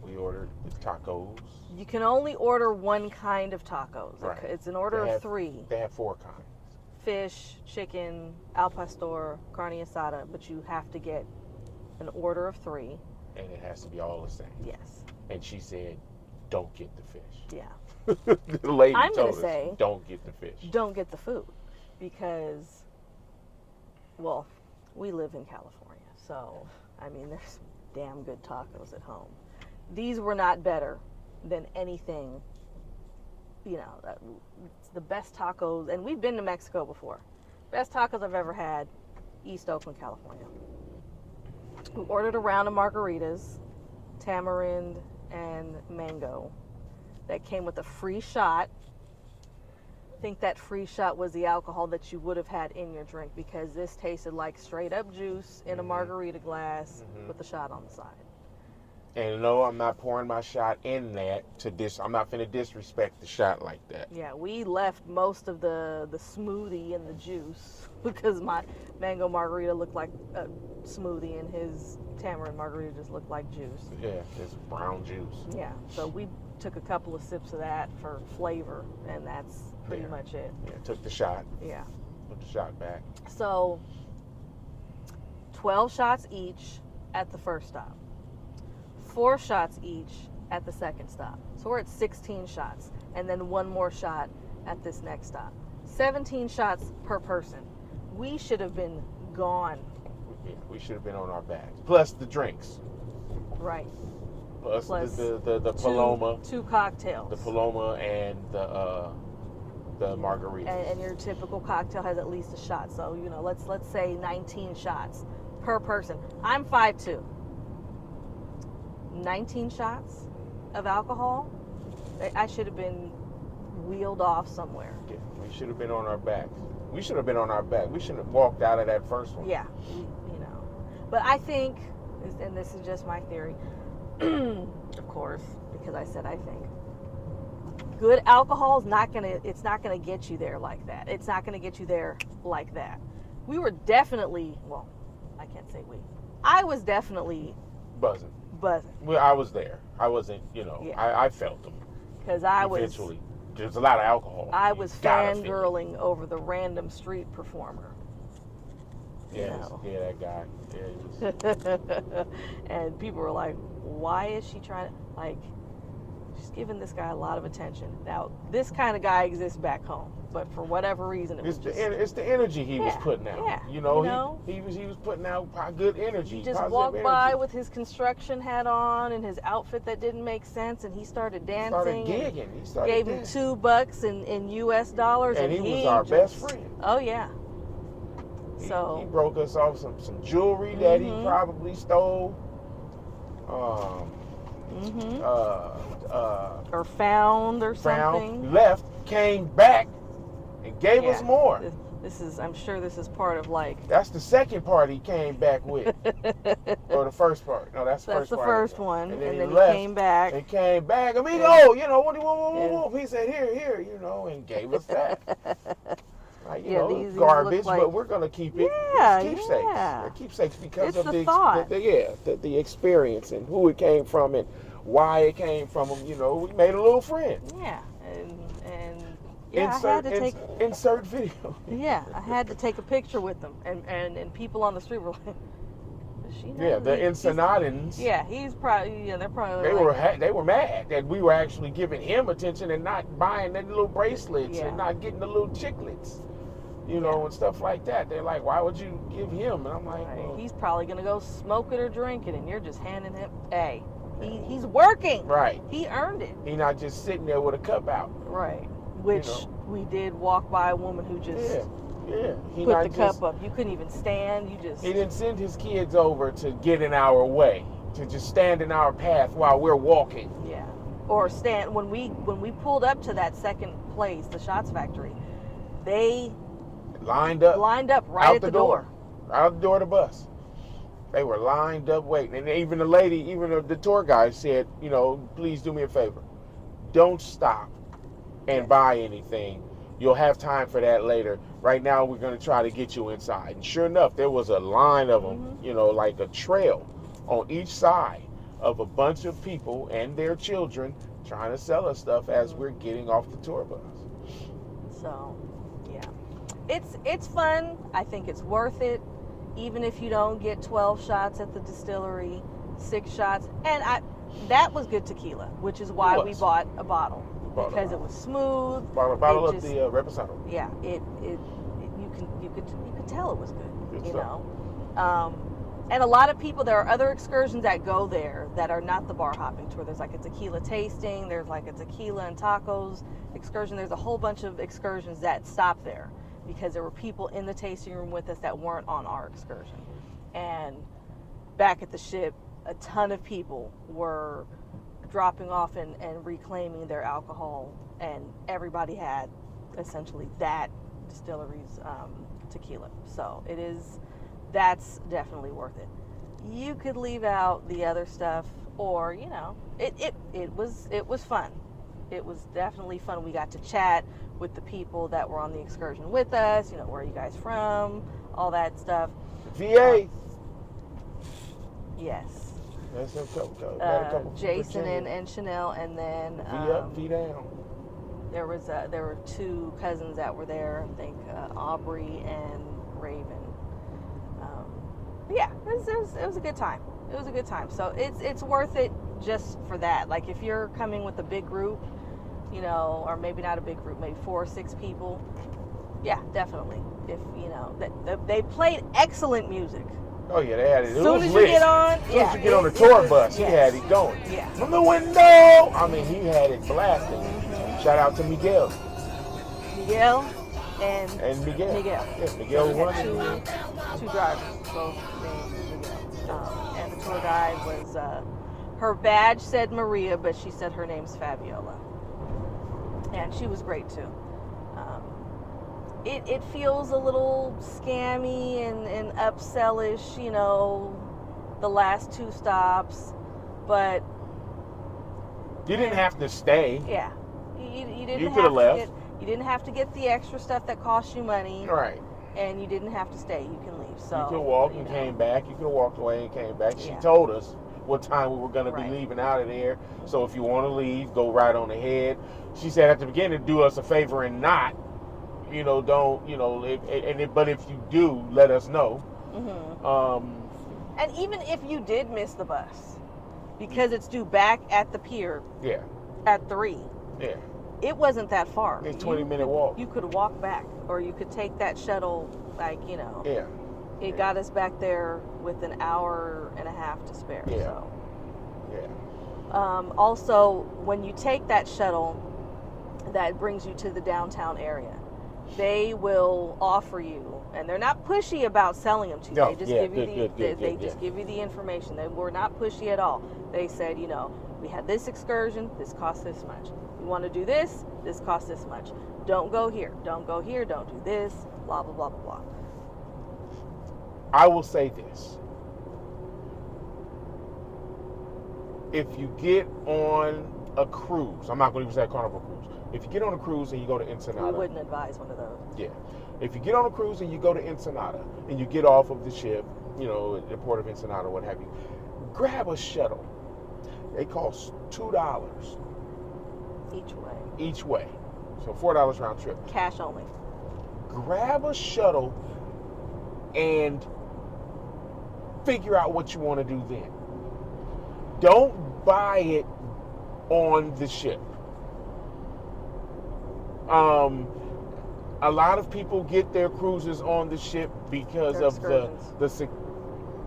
Speaker 2: We ordered the tacos.
Speaker 1: You can only order one kind of tacos.
Speaker 2: Right.
Speaker 1: It's an order of 3.
Speaker 2: They have 4 kinds.
Speaker 1: Fish, chicken, al pastor, carne asada, but you have to get an order of 3.
Speaker 2: And it has to be all the same.
Speaker 1: Yes.
Speaker 2: And she said, don't get the fish.
Speaker 1: Yeah.
Speaker 2: The lady
Speaker 1: I'm
Speaker 2: told
Speaker 1: gonna say,
Speaker 2: us, don't get the fish.
Speaker 1: Don't get the food because, well, we live in California, so, I mean, there's damn good tacos at home. These were not better than anything, it's the best tacos, and we've been to Mexico before. Best tacos I've ever had, East Oakland, California. We ordered a round of margaritas, tamarind and mango, that came with a free shot. I think that free shot was the alcohol that you would have had in your drink because this tasted like straight up juice in a margarita glass with a shot on the side.
Speaker 2: And no, I'm not pouring my shot in that I'm not finna disrespect the shot like that.
Speaker 1: Yeah, we left most of the smoothie in the juice because my mango margarita looked like a smoothie and his tamarind margarita just looked like juice.
Speaker 2: Yeah, it's brown juice.
Speaker 1: Yeah, so we took a couple of sips of that for flavor, and that's pretty much it.
Speaker 2: Yeah, took the shot.
Speaker 1: Yeah.
Speaker 2: Put the shot back.
Speaker 1: So, 12 shots each at the first stop. 4 shots each at the second stop. So we're at 16 shots, and then 1 more shot at this next stop. 17 shots per person. We should have been gone.
Speaker 2: Yeah, we should have been on our backs. Plus the drinks.
Speaker 1: Right.
Speaker 2: Plus the Paloma.
Speaker 1: 2 cocktails.
Speaker 2: The Paloma and the margarita.
Speaker 1: And your typical cocktail has at least a shot. So, let's say 19 shots per person. I'm 5'2". 19 shots of alcohol, I should have been wheeled off somewhere.
Speaker 2: Yeah, we should have been on our backs. We should have been on our back. We shouldn't have walked out of that first one.
Speaker 1: Yeah, But I think, and this is just my theory, of course, because I said I think, good alcohol is it's not gonna get you there like that. It's not gonna get you there like that. We were definitely, well, I can't say we. I was definitely
Speaker 2: buzzing. Well, I was there. I wasn't, I felt them.
Speaker 1: Because
Speaker 2: eventually. There's a lot of alcohol.
Speaker 1: I was fangirling over the random street performer.
Speaker 2: Yes, yeah, that guy. Yeah,
Speaker 1: and people were like, why is she trying to, she's giving this guy a lot of attention. Now, this kind of guy exists back home, but for whatever reason, it's
Speaker 2: the energy he was putting out.
Speaker 1: Yeah,
Speaker 2: he was putting out good energy.
Speaker 1: He just walked by with his construction hat on and his outfit that didn't make sense, and he started dancing. Gave him $2 in US dollars,
Speaker 2: and he was our best friend.
Speaker 1: Oh yeah.
Speaker 2: He broke us off some jewelry that he probably stole.
Speaker 1: Or found or something.
Speaker 2: Left, came back, and gave us more.
Speaker 1: I'm sure this is part of
Speaker 2: That's the second part he came back with. Or the first part. No, that's the
Speaker 1: first one. And then he
Speaker 2: left,
Speaker 1: came back.
Speaker 2: And came back. Amigo, what do you want? He said, here, and gave us that. These garbage, but we're gonna keep it. It's keepsakes. They're keepsakes because of the experience and who it came from and why it came from them. We made a little friend.
Speaker 1: Yeah, and
Speaker 2: insert video.
Speaker 1: Yeah, I had to take a picture with them, and people on the street were like, "Does she know?"
Speaker 2: Yeah, the Ensenadans.
Speaker 1: Yeah, he's probably. Yeah, they're probably.
Speaker 2: They were mad that we were actually giving him attention and not buying the little bracelets and not getting the little chiclets. you know, and stuff like that. They're like, why would you give him? And I'm like,
Speaker 1: Right.
Speaker 2: well,
Speaker 1: He's probably gonna go smoke it or drink it, and you're just handing him. Hey, he's working.
Speaker 2: right.
Speaker 1: He earned it.
Speaker 2: He's not just sitting there with a cup out.
Speaker 1: Right. Which we did walk by a woman who just
Speaker 2: He
Speaker 1: put
Speaker 2: not
Speaker 1: the
Speaker 2: just,
Speaker 1: cup up. You couldn't even stand. You just.
Speaker 2: He didn't send his kids over to get in our way, to just stand in our path while we're walking.
Speaker 1: Yeah. Or stand when we pulled up to that second place, the Shots Factory. They
Speaker 2: lined up
Speaker 1: right
Speaker 2: out
Speaker 1: at the door.
Speaker 2: Out the door of the bus. They were lined up waiting. And even the lady, even the tour guide said, you know, please do me a favor. Don't stop and buy anything. You'll have time for that later. Right now, we're going to try to get you inside. And sure enough, there was a line of them, you know, like a trail on each side of a bunch of people and their children trying to sell us stuff as we're getting off the tour bus.
Speaker 1: So, yeah. It's fun. I think it's worth it. Even if you don't get 12 shots at the distillery, 6 shots. And that was good tequila, which is why we bought a bottle. Because it was smooth.
Speaker 2: Bottle of the Reposado.
Speaker 1: Yeah, you could tell it was good, you know. And a lot of people, there are other excursions that go there that are not the bar hopping tour. There's like a tequila tasting, there's like a tequila and tacos excursion. There's a whole bunch of excursions that stop there because there were people in the tasting room with us that weren't on our excursion. And back at the ship, a ton of people were dropping off and reclaiming their alcohol, and everybody had essentially that distillery's tequila. So that's definitely worth it. You could leave out the other stuff, or you know, it was fun. It was definitely fun. We got to chat with the people that were on the excursion with us. You know, where are you guys from? All that stuff.
Speaker 2: VA.
Speaker 1: Yes.
Speaker 2: That's a couple
Speaker 1: Jason and Chanel, and then
Speaker 2: V up, V down.
Speaker 1: There were 2 cousins that were there. I think Aubrey and Raven. But yeah, it was a good time. It was a good time. So it's worth it just for that. Like if you're coming with a big group, you know, or maybe not a big group, maybe 4 or 6 people. Yeah, definitely. If you know they played excellent music.
Speaker 2: Oh yeah, they had it.
Speaker 1: As soon as you get on,
Speaker 2: as soon as you get on the tour bus, he had it going.
Speaker 1: Yeah.
Speaker 2: From the window. I mean, he had it blasting. Shout out to Miguel. And Miguel. Yeah, Miguel
Speaker 1: so
Speaker 2: won.
Speaker 1: Two drivers, both named Miguel. And the tour guide was her badge said Maria, but she said her name's Fabiola, and she was great too. It feels a little scammy and upsellish, you know, the last 2 stops, but
Speaker 2: you didn't have to stay.
Speaker 1: Yeah, you didn't.
Speaker 2: You could have left.
Speaker 1: You didn't have to get the extra stuff that cost you money.
Speaker 2: Right.
Speaker 1: And you didn't have to stay. You can leave. So
Speaker 2: you could walk and came back. You could have walked away and came back. She
Speaker 1: Yeah.
Speaker 2: told us what time we were going to be
Speaker 1: Right.
Speaker 2: leaving out of there. So if you want to leave, go right on ahead. She said at the beginning, do us a favor and not, you know, don't, you know, but if you do, let us know.
Speaker 1: Mm-hmm. And even if you did miss the bus, because it's due back at the pier.
Speaker 2: Yeah.
Speaker 1: At 3.
Speaker 2: Yeah.
Speaker 1: It wasn't that far.
Speaker 2: It's a 20-minute walk.
Speaker 1: You could walk back, or you could take that shuttle, like, you know.
Speaker 2: Yeah.
Speaker 1: It got us back there with an hour and a half to spare.
Speaker 2: Yeah.
Speaker 1: So.
Speaker 2: Yeah.
Speaker 1: Also, when you take that shuttle that brings you to the downtown area, they will offer you, and they're not pushy about selling them to you.
Speaker 2: No,
Speaker 1: They just
Speaker 2: yeah,
Speaker 1: give you
Speaker 2: good,
Speaker 1: just give you the information. They were not pushy at all. They said, you know, we had this excursion, this costs this much. You want to do this costs this much. Don't go here, don't go here, don't do this, blah, blah, blah, blah, blah.
Speaker 2: I will say this. If you get on a cruise, I'm not going to even say a Carnival cruise. If you get on a cruise and you go to Ensenada.
Speaker 1: We wouldn't advise one of those.
Speaker 2: Yeah. If you get on a cruise and you go to Ensenada and you get off of the ship, you know, at the port of Ensenada, what have you, grab a shuttle. They cost $2 each way. So $4 round trip.
Speaker 1: Cash only.
Speaker 2: Grab a shuttle and figure out what you want to do then. Don't buy it on the ship. A lot of people get their cruises on the ship because
Speaker 1: Their
Speaker 2: of
Speaker 1: excursions.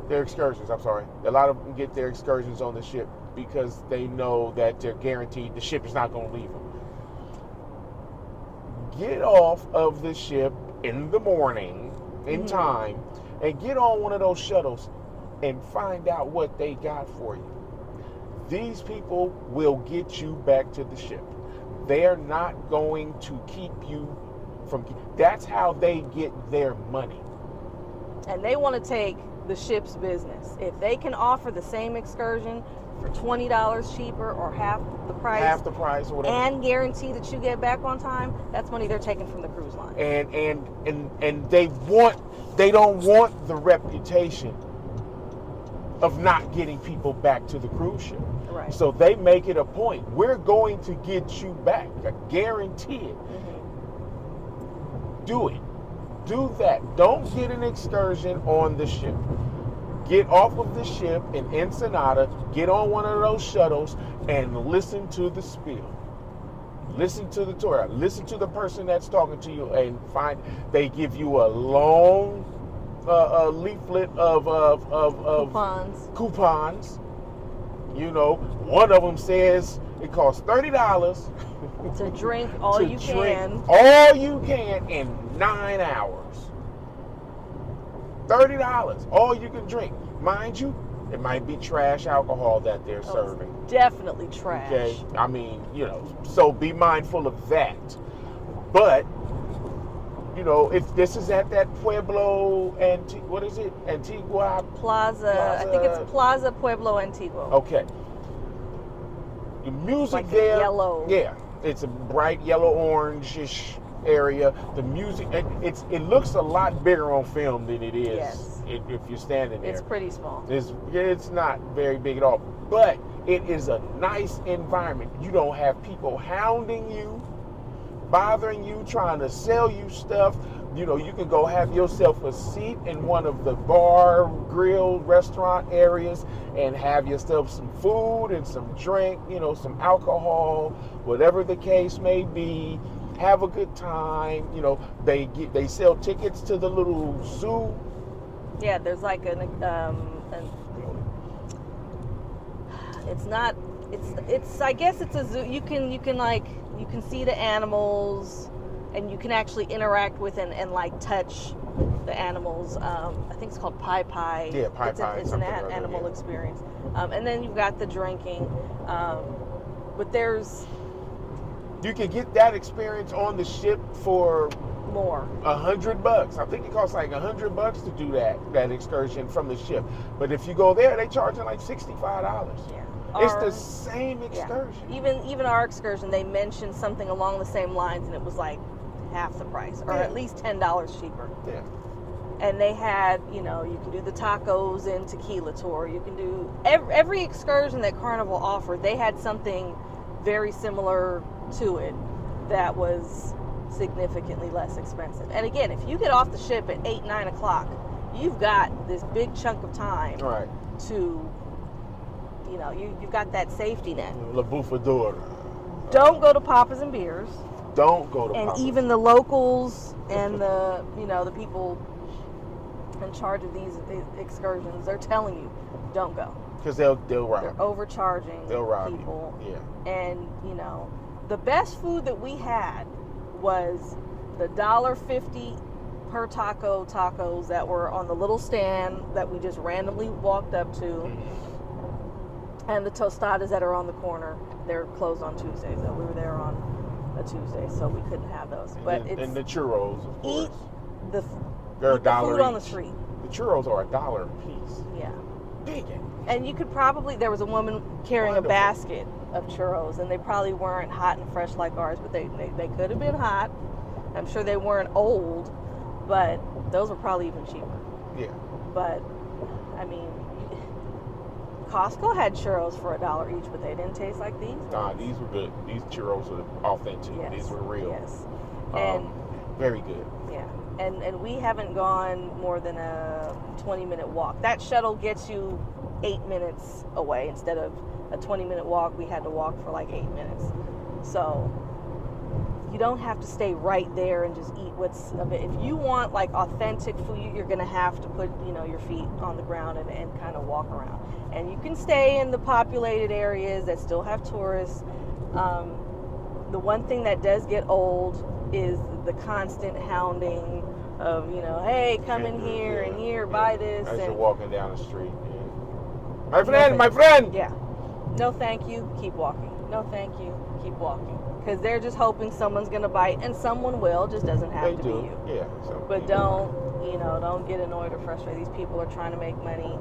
Speaker 2: their excursions. I'm sorry. A lot of them get their excursions on the ship because they know that they're guaranteed the ship is not going to leave them. Get off of the ship in the morning, in time, and get on one of those shuttles and find out what they got for you. These people will get you back to the ship. They're not going to keep you from. That's how they get their money.
Speaker 1: And they want to take the ship's business. If they can offer the same excursion for $20 cheaper or half the price,
Speaker 2: or whatever,
Speaker 1: and guarantee that you get back on time, that's money they're taking from the cruise line.
Speaker 2: And they don't want the reputation of not getting people back to the cruise ship.
Speaker 1: Right.
Speaker 2: So they make it a point. We're going to get you back. I guarantee it. Do it. Do that. Don't get an excursion on the ship. Get off of the ship in Ensenada, get on one of those shuttles, and listen to the spiel. Listen to the tour. Listen to the person that's talking to you, and they give you a long leaflet of coupons. You know, one of them says it costs $30
Speaker 1: to drink all you can.
Speaker 2: All you can in 9 hours. $30, all you can drink. Mind you, it might be trash alcohol that they're serving.
Speaker 1: Definitely trash.
Speaker 2: Okay, I mean, so be mindful of that. But, if this is at that Pueblo, what is it? Antigua?
Speaker 1: Plaza. I think it's Plaza Pueblo Antigua.
Speaker 2: Okay. The music
Speaker 1: like
Speaker 2: there.
Speaker 1: Yellow.
Speaker 2: Yeah, it's a bright yellow orange-ish area. The music, it looks a lot bigger on film than it is.
Speaker 1: Yes.
Speaker 2: If you're standing there.
Speaker 1: It's pretty small.
Speaker 2: It's not very big at all, but it is a nice environment. You don't have people hounding you, bothering you, trying to sell you stuff. You can go have yourself a seat in one of the bar, grill, restaurant areas and have yourself some food and some drink, some alcohol, whatever the case may be. Have a good time. They sell tickets to the little zoo.
Speaker 1: Yeah, there's like it's I guess it's a zoo. You can see the animals, and you can actually interact with and like touch the animals. I think it's called Pai Pai.
Speaker 2: Yeah, Pai Pai.
Speaker 1: It's an animal experience. And then you've got the drinking. But
Speaker 2: you can get that experience on the ship for
Speaker 1: more.
Speaker 2: $100. I think it costs like $100 to do that excursion from the ship. But if you go there, they charge you like $65.
Speaker 1: Yeah.
Speaker 2: It's the same excursion.
Speaker 1: Yeah. Even our excursion, they mentioned something along the same lines, and it was like half the price, or at least $10 cheaper.
Speaker 2: Yeah.
Speaker 1: And they had, you can do the tacos and tequila tour. You can do every excursion that Carnival offered. They had something very similar to it that was significantly less expensive. And again, if you get off the ship at 8, 9 o'clock, you've got this big chunk of time to, you've got that safety net.
Speaker 2: La Bufadora.
Speaker 1: Don't go to Papa's and Beers.
Speaker 2: Don't go to
Speaker 1: Papa's. And even the locals and the people in charge of these excursions, they're telling you, don't go.
Speaker 2: Because they'll rob you.
Speaker 1: They're overcharging people.
Speaker 2: Yeah.
Speaker 1: And, the best food that we had was the $1.50 per tacos that were on the little stand that we just randomly walked up to. And the tostadas that are on the corner. They're closed on Tuesdays, so we were there on a Tuesday, so we couldn't have those. But
Speaker 2: and the churros, of course.
Speaker 1: They're $1 food on the street.
Speaker 2: The churros are $1 a piece.
Speaker 1: Yeah.
Speaker 2: Dang it.
Speaker 1: And you could there was a woman carrying a basket of churros, and they probably weren't hot and fresh like ours, but they could have been hot. I'm sure they weren't old, but those were probably even cheaper.
Speaker 2: Yeah.
Speaker 1: But, I mean, Costco had churros for $1 each, but they didn't taste like these.
Speaker 2: Nah, these were good. These churros were authentic.
Speaker 1: Yes.
Speaker 2: These were real.
Speaker 1: Yes. And
Speaker 2: very good.
Speaker 1: Yeah. And we haven't gone more than a 20-minute walk. That shuttle gets you 8 minutes away. Instead of a 20-minute walk, we had to walk for like 8 minutes. So you don't have to stay right there and just eat what's of it. If you want like authentic food, you're gonna have to put, you know, your feet on the ground and kind of walk around. And you can stay in the populated areas that still have tourists. The one thing that does get old is the constant hounding of, you know, hey, come in here and here, buy this.
Speaker 2: As
Speaker 1: and
Speaker 2: you're walking down the street. My friend, my friend!
Speaker 1: Yeah. No thank you, keep walking. No thank you, keep walking. Because they're just hoping someone's going to bite, and someone will, just doesn't have to be you.
Speaker 2: Yeah.
Speaker 1: But don't get annoyed or frustrated. These people are trying to make money.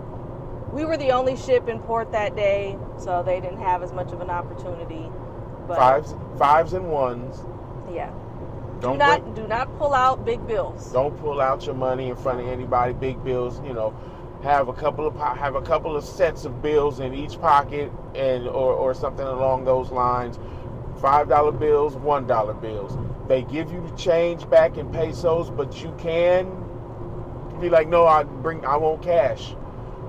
Speaker 1: We were the only ship in port that day, so they didn't have as much of an opportunity. But
Speaker 2: fives and ones.
Speaker 1: Yeah. Do not pull out big bills.
Speaker 2: Don't pull out your money in front of anybody. Big bills, you know. Have a couple of sets of bills in each pocket, and or something along those lines. $5 bills, $1 bills. They give you the change back in pesos, but you can be like, no, I want cash.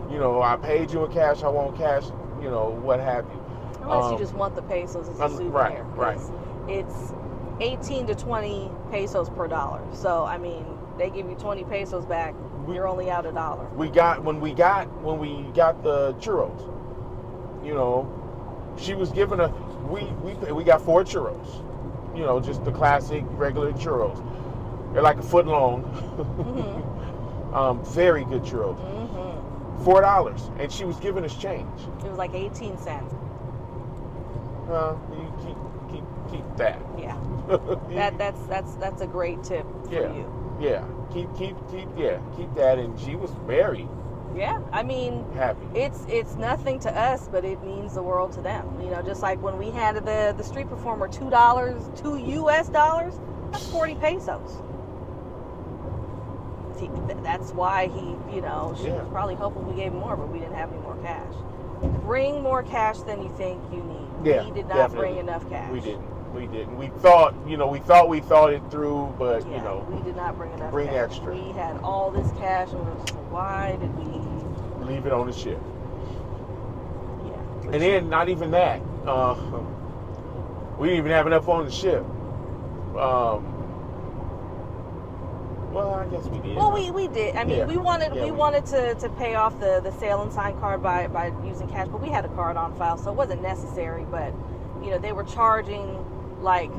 Speaker 2: You know, I paid you in cash. I want cash. You know, what have you.
Speaker 1: Unless you just want the pesos as a souvenir.
Speaker 2: Right.
Speaker 1: It's 18 to 20 pesos per dollar. So I mean, they give you 20 pesos back. You're only out $1.
Speaker 2: When we got the churros, you know, she was giving we got 4 churros, you know, just the classic regular churros. They're like a foot long.
Speaker 1: Mm-hmm.
Speaker 2: Very good churros.
Speaker 1: Mm-hmm.
Speaker 2: $4, and she was giving us change.
Speaker 1: It was like 18 cents.
Speaker 2: You keep that.
Speaker 1: Yeah. That's a great tip for you.
Speaker 2: Yeah. Keep that. And she was very
Speaker 1: I mean,
Speaker 2: happy.
Speaker 1: It's nothing to us, but it means the world to them. You know, just like when we handed the street performer $2 US, that's 40 pesos. See, that's why she was probably hoping we gave him more, but we didn't have any more cash. Bring more cash than you think you need.
Speaker 2: Yeah,
Speaker 1: we did not bring enough cash.
Speaker 2: We didn't. We thought it through, but
Speaker 1: we did not bring enough.
Speaker 2: Bring
Speaker 1: cash.
Speaker 2: extra.
Speaker 1: We had all this cash, and we were just like, why did we
Speaker 2: leave it on the ship?
Speaker 1: Yeah.
Speaker 2: And then not even that. We didn't even have enough on the ship. Well, I guess we did.
Speaker 1: Well, we did. I mean, we wanted to pay off the sail and sign card by using cash, but we had a card on file, so it wasn't necessary. But they were charging, like,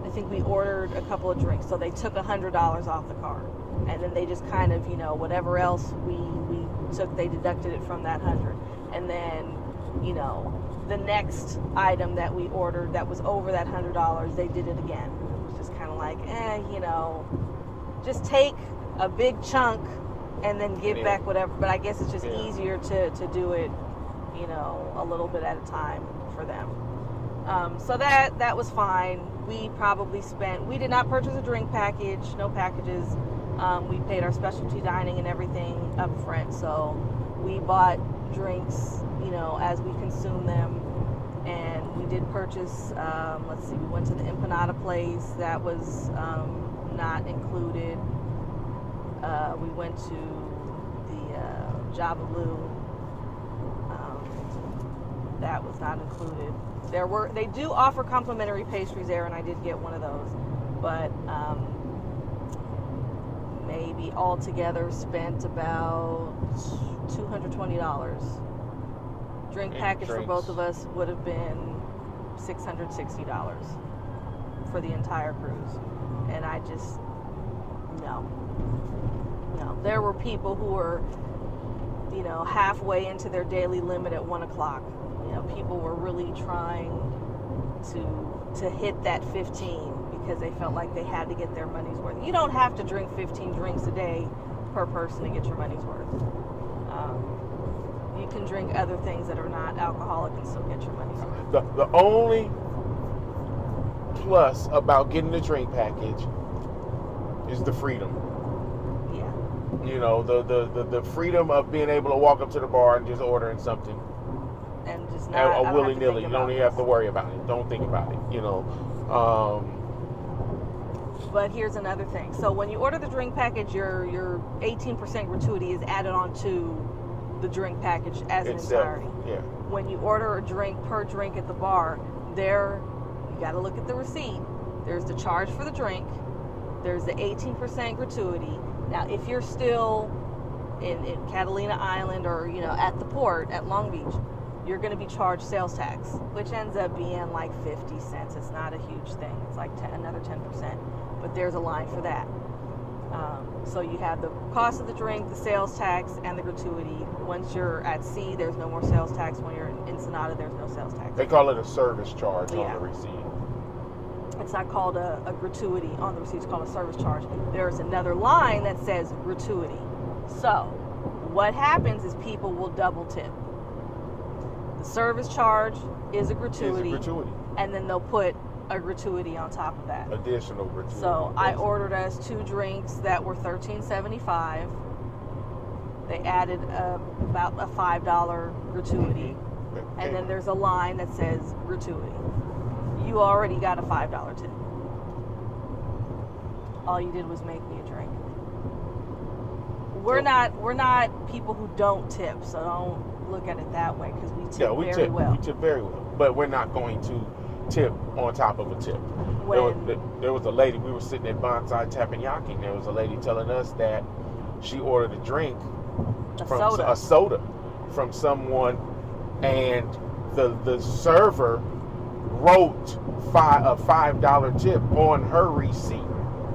Speaker 1: I think we ordered a couple of drinks, so they took $100 off the card, and then they just kind of whatever else we took, they deducted it from that 100, and then the next item that we ordered that was over that $100, they did it again. It was just kind of like, just take a big chunk and then give back whatever. But I guess it's just easier to do it, a little bit at a time for them. So that was fine. We did not purchase a drink package, no packages. We paid our specialty dining and everything up front. So we bought drinks, as we consume them. And we did purchase, we went to the empanada place. That was not included. We went to the Java Blue. That was not included. They do offer complimentary pastries there, and I did get one of those. But maybe altogether spent about $220. Drink package for both of us would have been $660 for the entire cruise. And I just, no. There were people who were, halfway into their daily limit at 1 o'clock. People were really trying to hit that 15 because they felt like they had to get their money's worth. You don't have to drink 15 drinks a day per person to get your money's worth. You can drink other things that are not alcoholic and still get your money's worth.
Speaker 2: The only plus about getting the drink package is the freedom.
Speaker 1: Yeah.
Speaker 2: The freedom of being able to walk up to the bar and just ordering something.
Speaker 1: And just not
Speaker 2: willy-nilly. You don't even have to worry about it. Don't think about it,
Speaker 1: But here's another thing. So when you order the drink package, your 18% gratuity is added on to the drink package as an entirety.
Speaker 2: Yeah.
Speaker 1: When you order a drink per drink at the bar, you got to look at the receipt. There's the charge for the drink. There's the 18% gratuity. Now, if you're still in Catalina Island or, at the port at Long Beach, you're going to be charged sales tax, which ends up being like 50 cents. It's not a huge thing. It's like another 10%. But there's a line for that. So you have the cost of the drink, the sales tax, and the gratuity. Once you're at sea, there's no more sales tax. When you're in Ensenada, there's no sales tax.
Speaker 2: They call it a service charge on the receipt.
Speaker 1: It's not called a gratuity on the receipt. It's called a service charge. There's another line that says gratuity. So what happens is people will double tip. The service charge is a gratuity. And then they'll put a gratuity on top of that.
Speaker 2: Additional gratuity.
Speaker 1: So I ordered us 2 drinks that were $13.75. They added about a $5 gratuity. And then there's a line that says gratuity. You already got a $5 tip. All you did was make me a drink. We're not people who don't tip, so don't look at it that way, because we tip very well.
Speaker 2: We tip very well, but we're not going to tip on top of a tip. There was a lady, we were sitting at Bonsai Teppanyaki, there was a lady telling us that she ordered a drink, a soda from someone, and the server wrote a $5 tip on her receipt.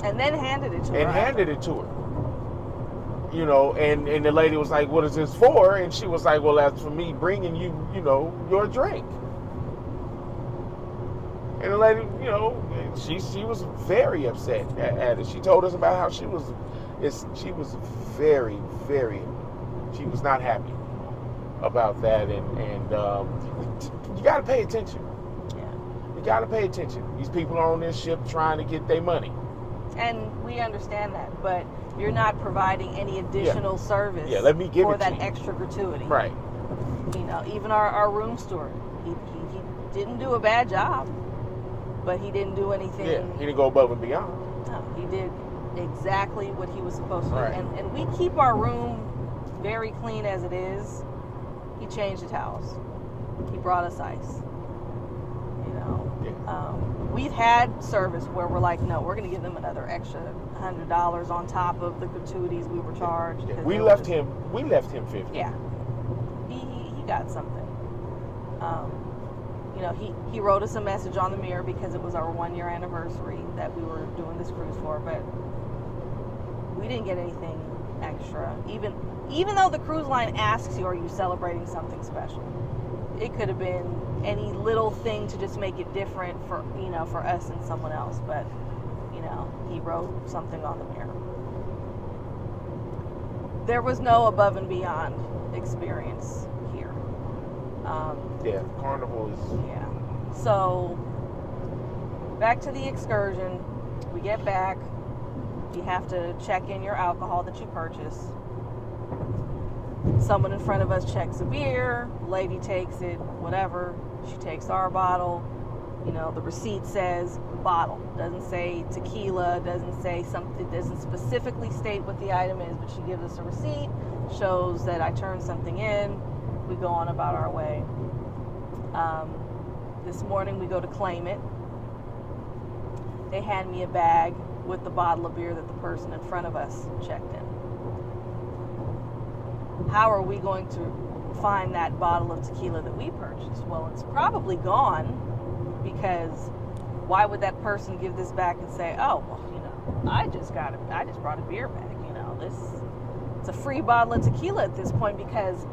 Speaker 1: And then handed it to her.
Speaker 2: And the lady was like, "What is this for?" And she was like, "Well, that's for me bringing you, your drink." And the lady, she was very upset at it. She told us about how she was very, very, she was not happy about that. And you got to pay attention.
Speaker 1: Yeah.
Speaker 2: You got to pay attention. These people are on this ship trying to get their money.
Speaker 1: And we understand that, but you're not providing any additional service
Speaker 2: let me give
Speaker 1: for
Speaker 2: it
Speaker 1: that
Speaker 2: to you.
Speaker 1: Extra gratuity.
Speaker 2: Right.
Speaker 1: Even our room steward, he didn't do a bad job, but he didn't do anything.
Speaker 2: Yeah, he didn't go above and beyond.
Speaker 1: No, he did exactly what he was supposed to do.
Speaker 2: Right.
Speaker 1: And we keep our room very clean as it is. He changed the towels. He brought us ice. We've had service where we're like, no, we're going to give them another extra $100 on top of the gratuities we were charged.
Speaker 2: Yeah. We left him 50.
Speaker 1: Yeah, he got something. He wrote us a message on the mirror because it was our 1-year anniversary that we were doing this cruise for, but we didn't get anything extra. Even though the cruise line asks you, are you celebrating something special? It could have been any little thing to just make it different for us and someone else, but he wrote something on the mirror. There was no above and beyond experience here.
Speaker 2: Carnival is.
Speaker 1: Yeah. So back to the excursion. We get back. You have to check in your alcohol that you purchase. Someone in front of us checks a beer, lady takes it, whatever. She takes our bottle. The receipt says bottle. Doesn't say tequila, doesn't say something, doesn't specifically state what the item is, but she gives us a receipt, shows that I turned something in. We go on about our way. This morning we go to claim it. They hand me a bag with the bottle of beer that the person in front of us checked in. How are we going to find that bottle of tequila that we purchased? Well, it's probably gone, because why would that person give this back and say, oh, well, I just brought a beer back, it's a free bottle of tequila at this point, because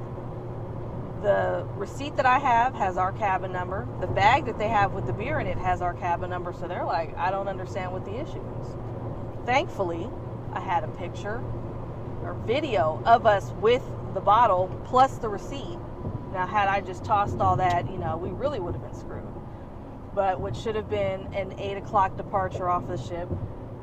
Speaker 1: the receipt that I have has our cabin number. The bag that they have with the beer in it has our cabin number. So they're like, I don't understand what the issue is. Thankfully, I had a picture or video of us with the bottle plus the receipt. Now, had I just tossed all that, we really would have been screwed. But what should have been an 8 o'clock departure off the ship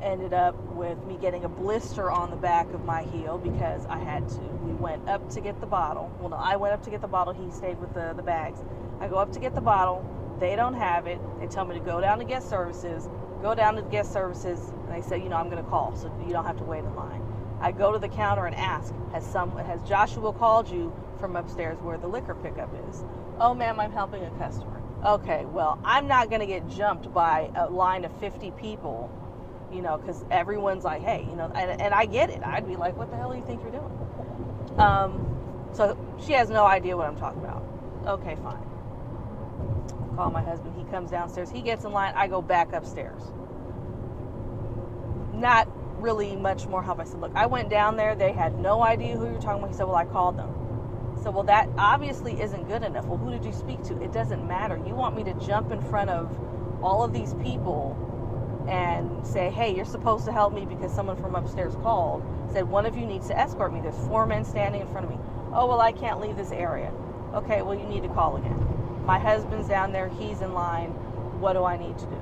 Speaker 1: ended up with me getting a blister on the back of my heel because I had to. We went up to get the bottle. Well, no, I went up to get the bottle. He stayed with the bags. I go up to get the bottle. They don't have it. They tell me to go down to guest services. Go down to guest services, and they say, I'm going to call, so you don't have to wait in line. I go to the counter and ask, has Joshua called you from upstairs where the liquor pickup is? Oh, ma'am, I'm helping a customer. Okay, well, I'm not going to get jumped by a line of 50 people, because everyone's like, hey, and I get it. I'd be like, what the hell do you think you're doing? So she has no idea what I'm talking about. Okay, fine. Call my husband. He comes downstairs. He gets in line. I go back upstairs. Not really much more help. I said, look, I went down there. They had no idea who you were talking about. He said, well, I called them. So, well, that obviously isn't good enough. Well, who did you speak to? It doesn't matter. You want me to jump in front of all of these people and say, hey, you're supposed to help me because someone from upstairs called, said one of you needs to escort me. There's 4 men standing in front of me. Oh, well, I can't leave this area. Okay, well, you need to call again. My husband's down there. He's in line. What do I need to do?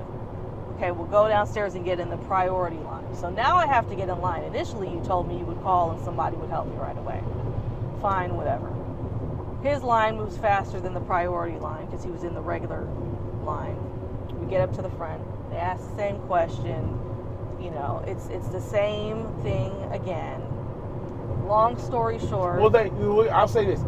Speaker 1: Okay, we'll go downstairs and get in the priority line. So now I have to get in line. Initially, you told me you would call and somebody would help me right away. Fine, whatever. His line moves faster than the priority line because he was in the regular line. We get up to the front. They ask the same question. It's the same thing again. Long story short.
Speaker 2: Well, I'll say this.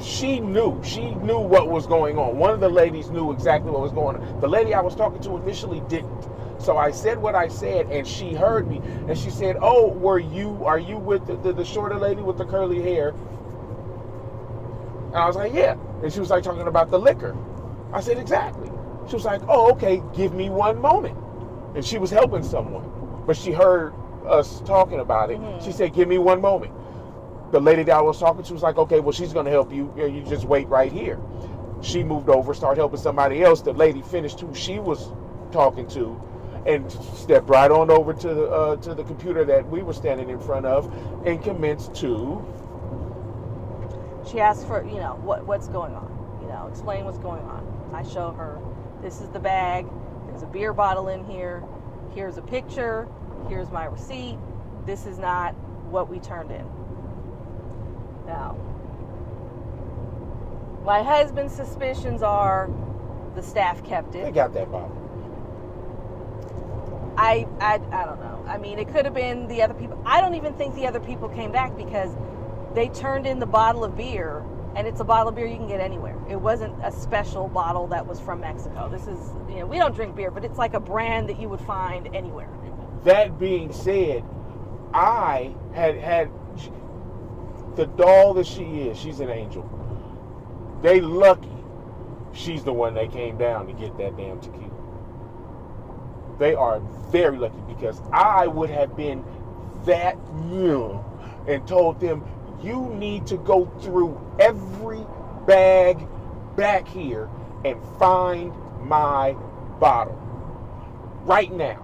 Speaker 2: She knew what was going on. One of the ladies knew exactly what was going on. The lady I was talking to initially didn't. So I said what I said, and she heard me, and she said, "Oh, are you with the shorter lady with the curly hair?" And I was like, "Yeah." And she was like talking about the liquor. I said, "Exactly." She was like, "Oh, okay, give me one moment." And she was helping someone, but she heard us talking about it.
Speaker 1: Mm-hmm.
Speaker 2: She said, "Give me one moment." The lady that I was talking to was like, "Okay, well, she's going to help you. You just wait right here." She moved over, started helping somebody else. The lady finished who she was talking to and stepped right on over to the computer that we were standing in front of and commenced to.
Speaker 1: She asked for, what's going on. Explain what's going on. I show her, this is the bag. There's a beer bottle in here. Here's a picture. Here's my receipt. This is not what we turned in. Now, my husband's suspicions are the staff kept it.
Speaker 2: They got that bottle.
Speaker 1: I don't know. I mean, it could have been the other people. I don't even think the other people came back because they turned in the bottle of beer, and it's a bottle of beer you can get anywhere. It wasn't a special bottle that was from Mexico. This is, we don't drink beer, but it's like a brand that you would find anywhere.
Speaker 2: That being said, I had the doll that she is. She's an angel. They lucky she's the one that came down to get that damn tequila. They are very lucky because I would have been that young and told them, you need to go through every bag back here and find my bottle. Right now.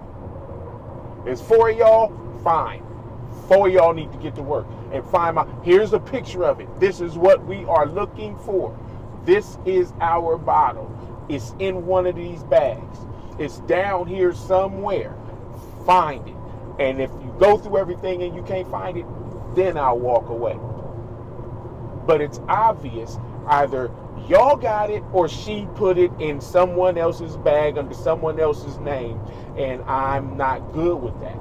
Speaker 2: There's 4 of y'all, fine. 4 of y'all need to get to work and find my, here's a picture of it. This is what we are looking for. This is our bottle. It's in one of these bags. It's down here somewhere. Find it. And if you go through everything and you can't find it, then I'll walk away. But it's obvious either y'all got it or she put it in someone else's bag under someone else's name, and I'm not good with that.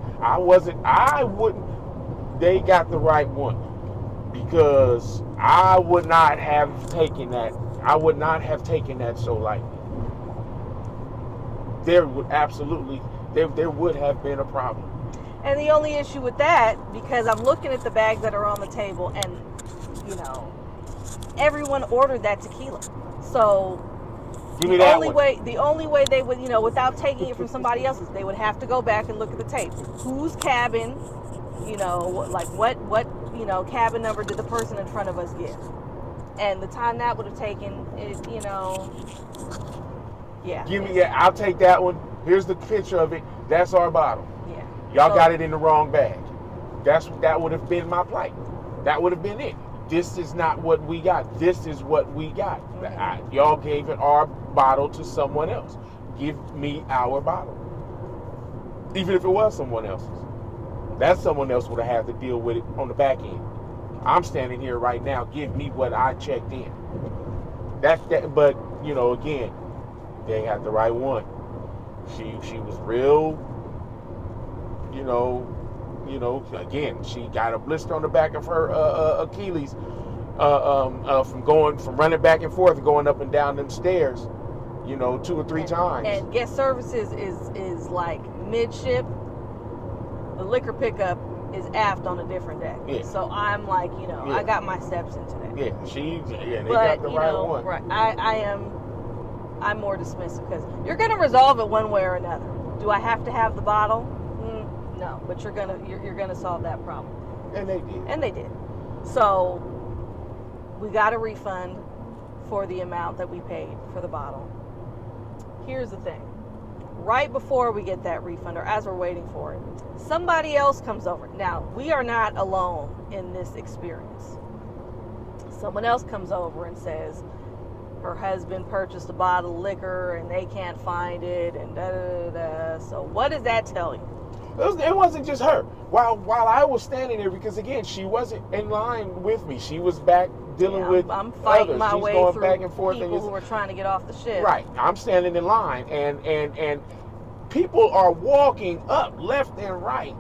Speaker 2: They got the right one, because I would not have taken that. I would not have taken that so lightly. There would have been a problem.
Speaker 1: And the only issue with that, because I'm looking at the bags that are on the table, and everyone ordered that tequila. So the only way they would, without taking it from somebody else's, they would have to go back and look at the tape. Whose cabin, what cabin number did the person in front of us give? And the time that would have taken, yeah.
Speaker 2: I'll take that one. Here's the picture of it. That's our bottle.
Speaker 1: Yeah.
Speaker 2: Y'all got it in the wrong bag. That would have been my plight. That would have been it. This is not what we got. This is what we got. Mm-hmm. Y'all gave our bottle to someone else. Give me our bottle. Even if it was someone else's. That someone else would have had to deal with it on the back end. I'm standing here right now. Give me what I checked in. But again, they had the right one. She was real. Again, she got a blister on the back of her Achilles from running back and forth, going up and down them stairs, 2 or 3 times.
Speaker 1: And guest services is like midship. The liquor pickup is aft on a different deck.
Speaker 2: Yeah.
Speaker 1: So I'm like, I got my steps into that.
Speaker 2: They got the right one.
Speaker 1: Right. I'm more dismissive because you're gonna resolve it one way or another. Do I have to have the bottle? No, but you're gonna solve that problem.
Speaker 2: And they did.
Speaker 1: So we got a refund for the amount that we paid for the bottle. Here's the thing. Right before we get that refund, or as we're waiting for it, somebody else comes over. Now, we are not alone in this experience. Someone else comes over and says her husband purchased a bottle of liquor and they can't find it, and da-da-da-da. So what does that tell you?
Speaker 2: It wasn't just her. While I was standing there, because again, she wasn't in line with me. She was back dealing with
Speaker 1: I'm fighting
Speaker 2: others.
Speaker 1: my
Speaker 2: She's
Speaker 1: way
Speaker 2: going
Speaker 1: through
Speaker 2: back and forth
Speaker 1: people who are trying to get off the ship.
Speaker 2: Right. I'm standing in line, and people are walking up left and right,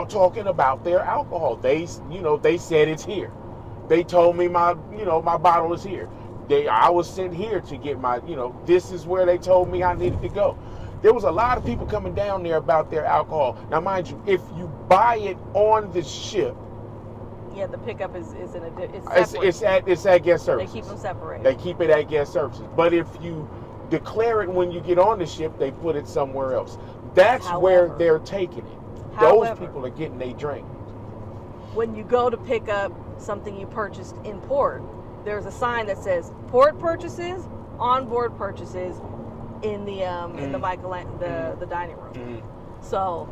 Speaker 2: talking about their alcohol. They said it's here. They told me my bottle is here. I was sent here to get my, this is where they told me I needed to go. There was a lot of people coming down there about their alcohol. Now, mind you, if you buy it on the ship,
Speaker 1: yeah, the pickup is separate.
Speaker 2: It's at guest services.
Speaker 1: They keep them separated.
Speaker 2: They keep it at guest services. But if you declare it when you get on the ship, they put it somewhere else. That's where they're taking it. Those people are getting their drink.
Speaker 1: When you go to pick up something you purchased in port, there's a sign that says port purchases, onboard purchases in the the dining room.
Speaker 2: Mm-hmm.
Speaker 1: So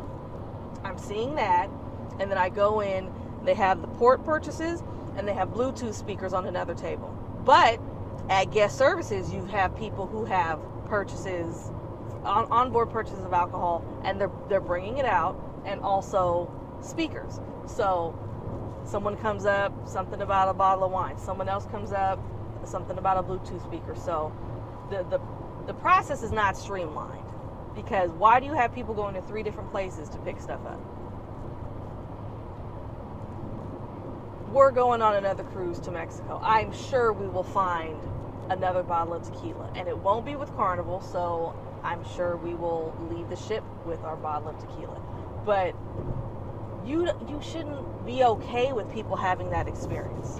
Speaker 1: I'm seeing that, and then I go in. They have the port purchases, and they have Bluetooth speakers on another table. But at guest services, you have people who have purchases, onboard purchases of alcohol, and they're bringing it out, and also speakers. So someone comes up, something about a bottle of wine. Someone else comes up, something about a Bluetooth speaker. So the process is not streamlined, because why do you have people going to 3 different places to pick stuff up? We're going on another cruise to Mexico. I'm sure we will find another bottle of tequila, and it won't be with Carnival, so I'm sure we will leave the ship with our bottle of tequila. But you shouldn't be okay with people having that experience.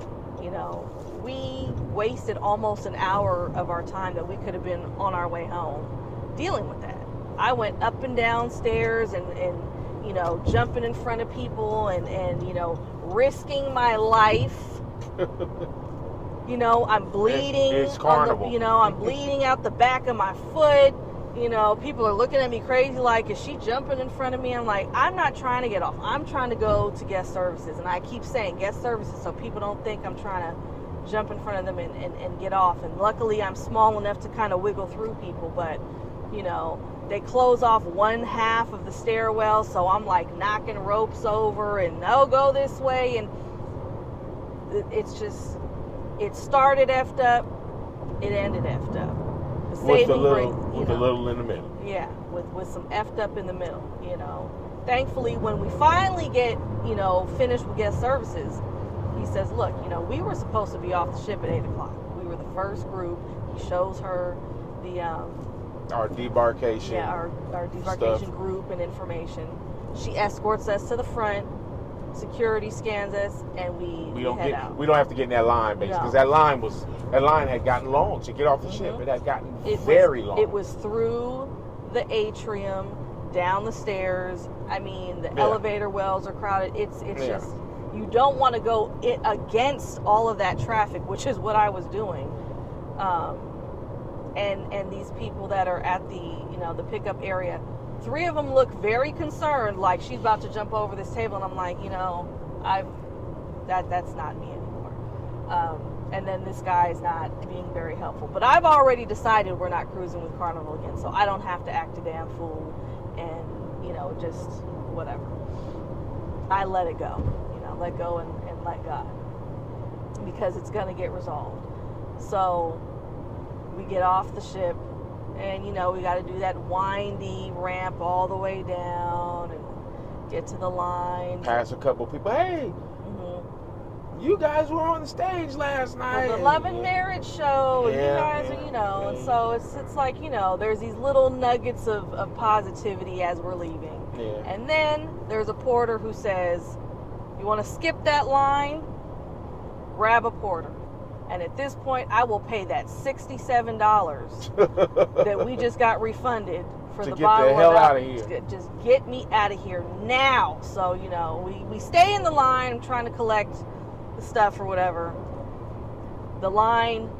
Speaker 1: We wasted almost an hour of our time that we could have been on our way home dealing with that. I went up and down stairs and jumping in front of people and risking my life. I'm bleeding.
Speaker 2: It's Carnival.
Speaker 1: I'm bleeding out the back of my foot. People are looking at me crazy like, is she jumping in front of me? I'm like, I'm not trying to get off. I'm trying to go to guest services. And I keep saying guest services so people don't think I'm trying to jump in front of them and get off. And luckily I'm small enough to kind of wiggle through people. But, they close off one half of the stairwell. So I'm like knocking ropes over and no, go this way. And it's just, it started effed up. It ended effed up.
Speaker 2: With a little in the middle.
Speaker 1: Yeah, with some effed up in the middle, Thankfully, when we finally get, finished with guest services, he says, look, we were supposed to be off the ship at 8 o'clock. We were the first group. He shows her the...
Speaker 2: our debarkation.
Speaker 1: Yeah, our debarkation group and information. She escorts us to the front. Security scans us, and we head out.
Speaker 2: We don't have to get in that line, basically, because that line had gotten long to get off the ship. It had gotten very long.
Speaker 1: It was through the atrium, down the stairs. I mean, the elevator wells are crowded. It's just, you don't want to go against all of that traffic, which is what I was doing. And these people that are at the pickup area, 3 of them look very concerned, like she's about to jump over this table, and I'm like, that's not me anymore. And then this guy is not being very helpful. But I've already decided we're not cruising with Carnival again, so I don't have to act a damn fool and, just whatever. I let it go, let go and let God, because it's going to get resolved. So we get off the ship. And, we got to do that windy ramp all the way down and get to the line.
Speaker 2: Pass a couple people. Hey, you guys were on the stage last night.
Speaker 1: The Love and Marriage show. And you guys are, and so it's like, there's these little nuggets of positivity as we're leaving.
Speaker 2: Yeah.
Speaker 1: And then there's a porter who says, you want to skip that line? Grab a porter. And at this point, I will pay that $67 that we just got refunded for the bottle.
Speaker 2: To get the hell out of here.
Speaker 1: Just get me out of here now. So, we stay in the line. I'm trying to collect the stuff or whatever. The line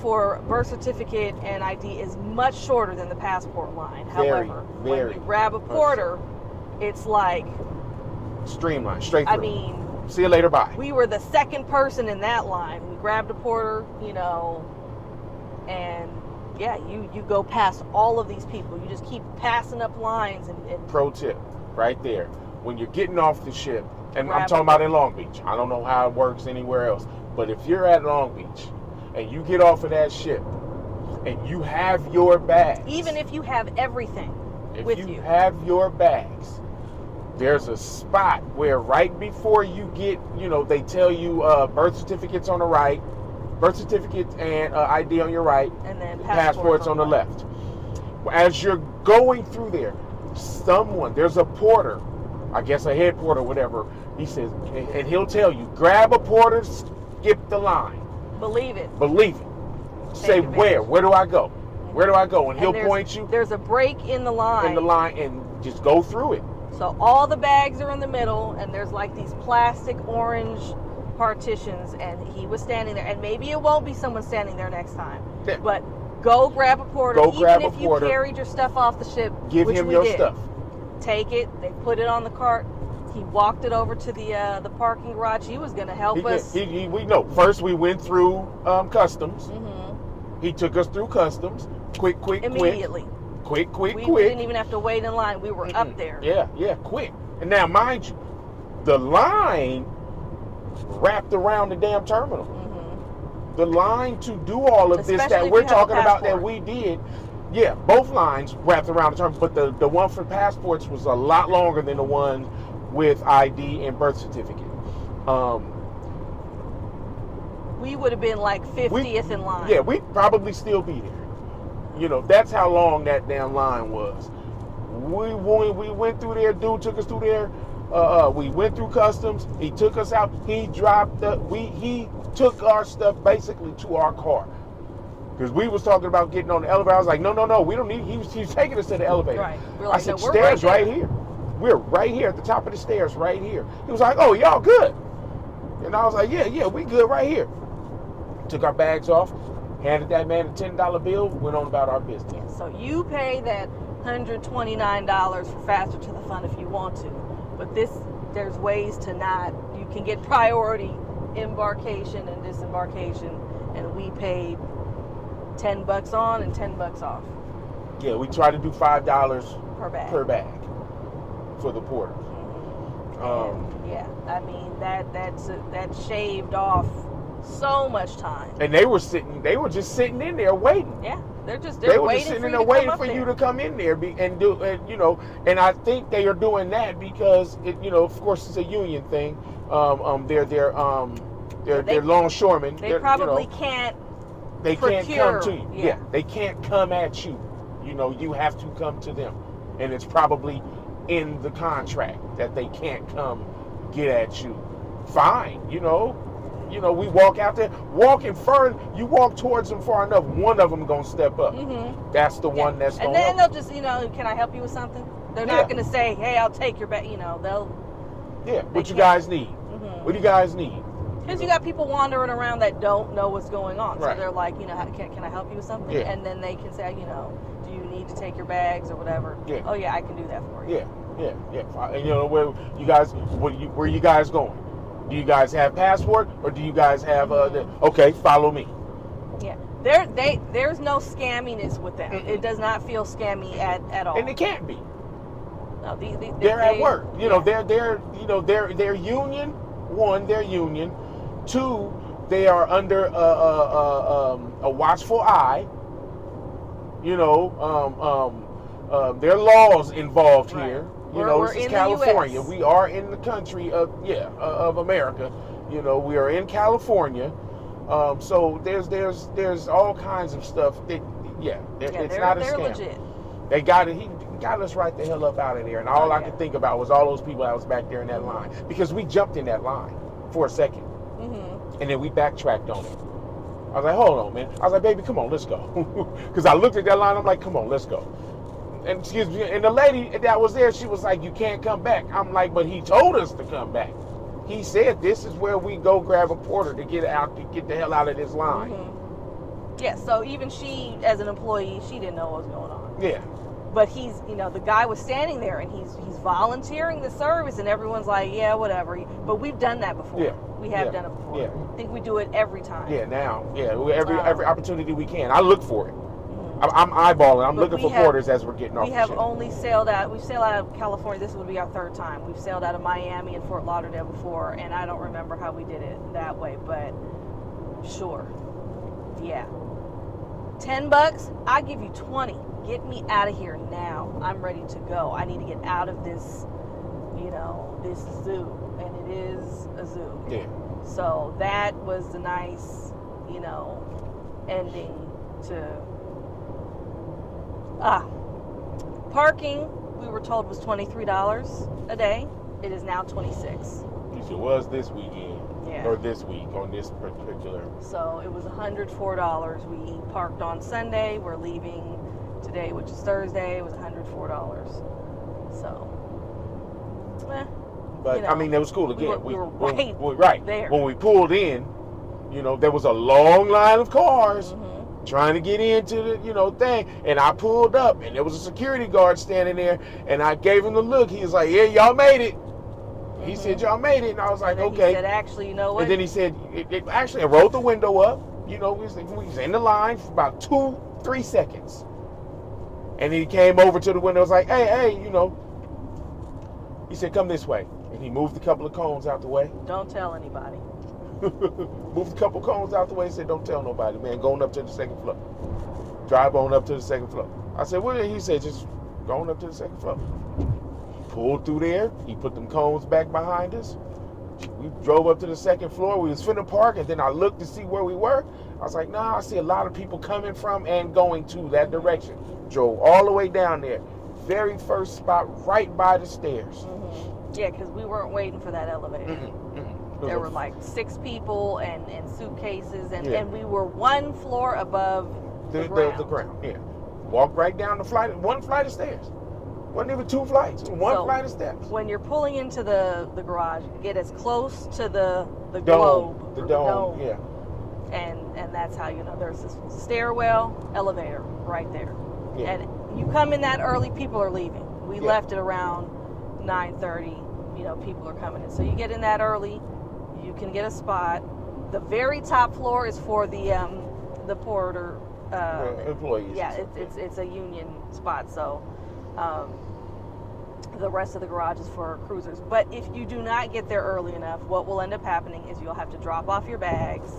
Speaker 1: for birth certificate and ID is much shorter than the passport line. However, when you grab a porter, it's like
Speaker 2: streamlined, straight through.
Speaker 1: I mean,
Speaker 2: see you later, bye.
Speaker 1: We were the second person in that line. We grabbed a porter, and yeah, you go past all of these people. You just keep passing up lines. And
Speaker 2: pro tip, right there. When you're getting off the ship, and I'm
Speaker 1: grab
Speaker 2: talking about in Long Beach. I don't know how it works anywhere else. But if you're at Long Beach and you get off of that ship and you have your bags.
Speaker 1: Even if you have everything with you.
Speaker 2: If you have your bags, there's a spot where right before you get, they tell you birth certificates on the right, birth certificate and ID on your right,
Speaker 1: and then
Speaker 2: passports on the left. As you're going through there, there's a porter, I guess a head porter, whatever, he says, and he'll tell you, grab a porter, skip the line.
Speaker 1: Believe it.
Speaker 2: Say where do I go? Where do I go? And he'll point you.
Speaker 1: There's a break in the line.
Speaker 2: And just go through it.
Speaker 1: So all the bags are in the middle, and there's like these plastic orange partitions, and he was standing there. And maybe it won't be someone standing there next time.
Speaker 2: Yeah.
Speaker 1: But go grab a porter.
Speaker 2: Even
Speaker 1: if you carried your stuff off the ship,
Speaker 2: give him your stuff.
Speaker 1: Take it. They put it on the cart. He walked it over to the parking garage. He was going to help us.
Speaker 2: We know. First, we went through customs.
Speaker 1: Mm-hmm.
Speaker 2: He took us through customs. Quick.
Speaker 1: Immediately.
Speaker 2: Quick.
Speaker 1: We didn't even have to wait in line. We were up there.
Speaker 2: Yeah, quick. And now, mind you, the line wrapped around the damn terminal. Mm-hmm. The line to do all of this that we're talking about that we did, yeah, both lines wrapped around the terminal. But the one for passports was a lot longer than the one with ID and birth certificate.
Speaker 1: We would have been like 50th in line.
Speaker 2: Yeah, we'd probably still be there. That's how long that damn line was. We went through there. Dude took us through there. We went through customs. He took us out. He took our stuff basically to our car. Because we was talking about getting on the elevator. I was like, no, we don't need. He was taking us to the elevator.
Speaker 1: Right. We're like,
Speaker 2: I said,
Speaker 1: no, we're
Speaker 2: stairs right here. We're right here at the top of the stairs right here. He was like, oh, y'all good. And I was like, yeah, we good right here. Took our bags off, handed that man a $10 bill, went on about our business.
Speaker 1: Yeah, so you pay that $129 for Faster to the Fun if you want to. But there's ways to not. You can get priority embarkation and disembarkation, and we paid $10 on and $10 off.
Speaker 2: Yeah, we try to do $5
Speaker 1: per bag
Speaker 2: for the porter.
Speaker 1: Mm-hmm. Yeah, I mean that shaved off so much time.
Speaker 2: And they were just sitting in there waiting.
Speaker 1: Yeah, they were just
Speaker 2: sitting in there waiting for you to come in there and do, and I think they are doing that because of course it's a union thing. They're longshoremen.
Speaker 1: They probably can't.
Speaker 2: They can't come to you. Yeah, they can't come at you. You have to come to them, and it's probably in the contract that they can't come get at you. Fine, we walk out there, you walk towards them far enough, one of them gonna step up. Mm-hmm. That's the one that's going.
Speaker 1: And then they'll just, can I help you with something? They're not gonna say, hey, I'll take your bag. They'll.
Speaker 2: Yeah. What you guys need? Mm-hmm. What do you guys need?
Speaker 1: Because you got people wandering around that don't know what's going on,
Speaker 2: right.
Speaker 1: So they're like, can I help you with something?
Speaker 2: Yeah.
Speaker 1: And then they can say, do you need to take your bags or whatever?
Speaker 2: Yeah.
Speaker 1: Oh yeah, I can do that for you.
Speaker 2: Yeah. And where you guys going? Do you guys have passport or do you guys have okay, follow me.
Speaker 1: Yeah. There's no scamminess with them. Mm-hmm. It does not feel scammy at all.
Speaker 2: And it can't be.
Speaker 1: No,
Speaker 2: they're at work.
Speaker 1: Yeah.
Speaker 2: They're union. One, they're union. Two, they are under a watchful eye. There are laws involved here. This is California. We are in the country of America, You know, we are in California, so there's all kinds of stuff. It's not a
Speaker 1: they're
Speaker 2: scam.
Speaker 1: legit.
Speaker 2: They got it. He got us right the hell up out of there, and all I could think about was all those people that was back there in that line, because we jumped in that line for a second, and then we backtracked on it. I was like, hold on, man. I was like, baby, come on, let's go. Because I looked at that line, I'm like, come on, let's go. And excuse me, and the lady that was there, she was like, you can't come back. I'm like, but he told us to come back. He said this is where we go grab a porter to get the hell out of this line.
Speaker 1: Yeah, so even she, as an employee, she didn't know what was going on.
Speaker 2: Yeah.
Speaker 1: But he's, the guy was standing there and he's volunteering the service, and everyone's like, yeah, whatever. But we've done that before.
Speaker 2: Yeah.
Speaker 1: We have done it before.
Speaker 2: Yeah.
Speaker 1: I think we do it every time.
Speaker 2: Yeah, now. Yeah, every opportunity we can. I look for it. I'm eyeballing. I'm looking for porters as we're getting off the ship.
Speaker 1: We have only sailed out. We've sailed out of California. This would be our third time. We've sailed out of Miami and Fort Lauderdale before, and I don't remember how we did it that way, but sure. Yeah. $10, I give you 20. Get me out of here now. I'm ready to go. I need to get out of this, this zoo, and it is a zoo.
Speaker 2: Yeah.
Speaker 1: So that was the nice, ending to. Parking, we were told, was $23 a day. It is now $26.
Speaker 2: It was this weekend.
Speaker 1: Yeah.
Speaker 2: Or this week on this particular.
Speaker 1: So it was $104. We parked on Sunday. We're leaving today, which is Thursday. It was $104. So,
Speaker 2: but I mean, it was cool again.
Speaker 1: We were
Speaker 2: right
Speaker 1: there.
Speaker 2: When we pulled in, there was a long line of cars trying to get into the thing, and I pulled up, and there was a security guard standing there, and I gave him the look. He was like, "Yeah, y'all made it." He said, "Y'all made it," and I was like, "Okay."
Speaker 1: He said, "Actually, you know what?"
Speaker 2: And then he said, "Actually, I rolled the window up. We was in the line for about 2-3 seconds." And he came over to the window. Was like, hey, He said, "Come this way." And he moved a couple of cones out the way.
Speaker 1: Don't tell anybody.
Speaker 2: Moved a couple of cones out the way. He said, "Don't tell nobody, man. Going up to the second floor. Drive on up to the second floor." I said, "Well," he said, "Just going up to the second floor." He pulled through there. He put them cones back behind us. We drove up to the second floor. We was finna park, and then I looked to see where we were. I was like, "Nah, I see a lot of people coming from and going to that direction." Drove all the way down there. Very first spot, right by the stairs.
Speaker 1: Yeah, because we weren't waiting for that elevator. There were like 6 people and suitcases, and we were 1 floor above the ground.
Speaker 2: The ground, yeah. Walked right down one flight of stairs. Wasn't even 2 flights, one flight of steps.
Speaker 1: When you're pulling into the garage, you get as close to the globe.
Speaker 2: The dome, yeah.
Speaker 1: And that's how there's this stairwell, elevator right there.
Speaker 2: Yeah.
Speaker 1: And you come in that early, people are leaving. We left at around 9:30. People are coming in. So you get in that early, you can get a spot. The very top floor is for the porter
Speaker 2: employees.
Speaker 1: Yeah, it's a union spot. So the rest of the garage is for cruisers. But if you do not get there early enough, what will end up happening is you'll have to drop off your bags.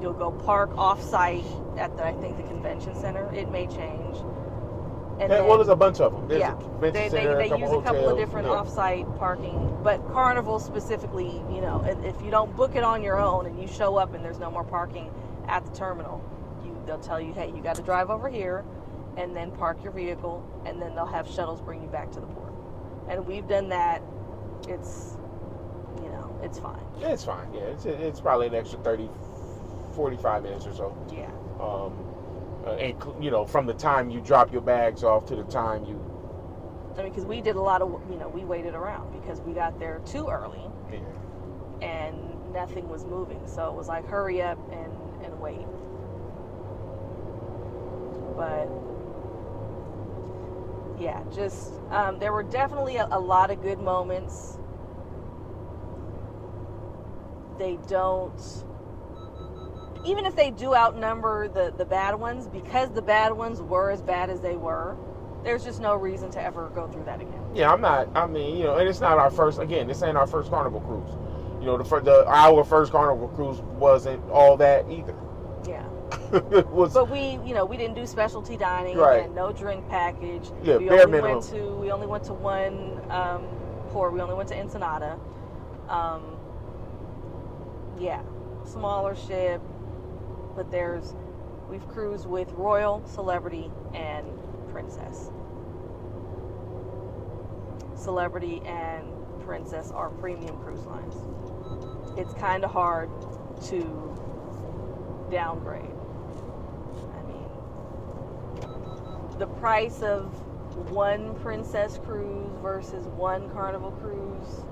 Speaker 1: You'll go park off-site at I think the convention center. It may change. And
Speaker 2: there's a bunch of them. There's
Speaker 1: a
Speaker 2: convention center,
Speaker 1: they use a couple
Speaker 2: hotels,
Speaker 1: of different off-site parking. But Carnival specifically, if you don't book it on your own and you show up and there's no more parking at the terminal, they'll tell you, hey, you got to drive over here and then park your vehicle, and then they'll have shuttles bring you back to the port. And we've done that. It's fine.
Speaker 2: Yeah, it's fine. Yeah, it's probably an extra 30-45 minutes or so.
Speaker 1: Yeah.
Speaker 2: And from the time you drop your bags off to the time you.
Speaker 1: Because we did a lot of, we waited around because we got there too early.
Speaker 2: Yeah.
Speaker 1: And nothing was moving, so it was like hurry up and wait. But yeah, just there were definitely a lot of good moments. They don't. Even if they do outnumber the bad ones, because the bad ones were as bad as they were, there's just no reason to ever go through that again.
Speaker 2: Yeah, and it's not our first, again, this ain't our first Carnival cruise. Our first Carnival cruise wasn't all that either.
Speaker 1: Yeah.
Speaker 2: But
Speaker 1: we didn't do specialty dining,
Speaker 2: right.
Speaker 1: And no drink package.
Speaker 2: Yeah,
Speaker 1: we
Speaker 2: bare
Speaker 1: only
Speaker 2: minimum.
Speaker 1: We only went to one, we only went to one port. We only went to Ensenada. Yeah, smaller ship, but we've cruised with Royal, Celebrity, and Princess. Celebrity and Princess are premium cruise lines. It's kind of hard to downgrade. I mean, the price of one Princess cruise versus one Carnival cruise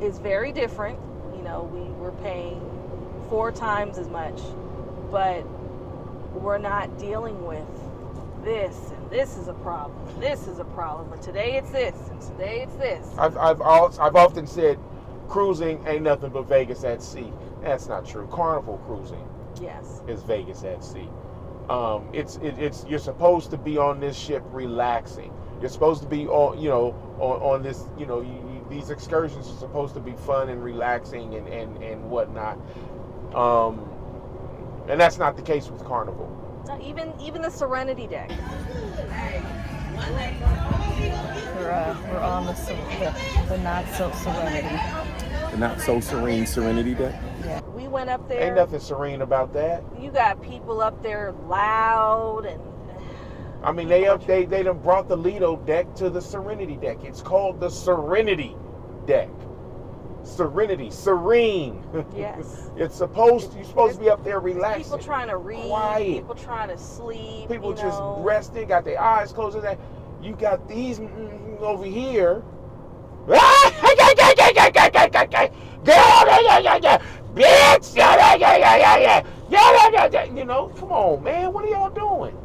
Speaker 1: is very different. You know, we were paying 4 times as much, but we're not dealing with this, and this is a problem, and this is a problem, but today it's this, and today it's this.
Speaker 2: I've often said cruising ain't nothing but Vegas at sea. That's not true. Carnival cruising,
Speaker 1: yes,
Speaker 2: is Vegas at sea. It's you're supposed to be on this ship relaxing. You're supposed to be on this, these excursions are supposed to be fun and relaxing and whatnot. And that's not the case with Carnival.
Speaker 1: Even the Serenity deck. We're on the not so Serenity.
Speaker 3: The not so serene Serenity deck.
Speaker 1: Yeah, we went up there.
Speaker 2: Ain't nothing serene about that.
Speaker 1: You got people up there loud and.
Speaker 2: I mean, they done brought the Lido deck to the Serenity deck. It's called the Serenity deck. Serenity, serene.
Speaker 1: Yes.
Speaker 2: You're supposed to be up there relaxing.
Speaker 1: People trying to read.
Speaker 2: Quiet.
Speaker 1: People trying to sleep.
Speaker 2: People just resting, got their eyes closed. And you got these over here. Bitch! Come on, man. What are y'all doing?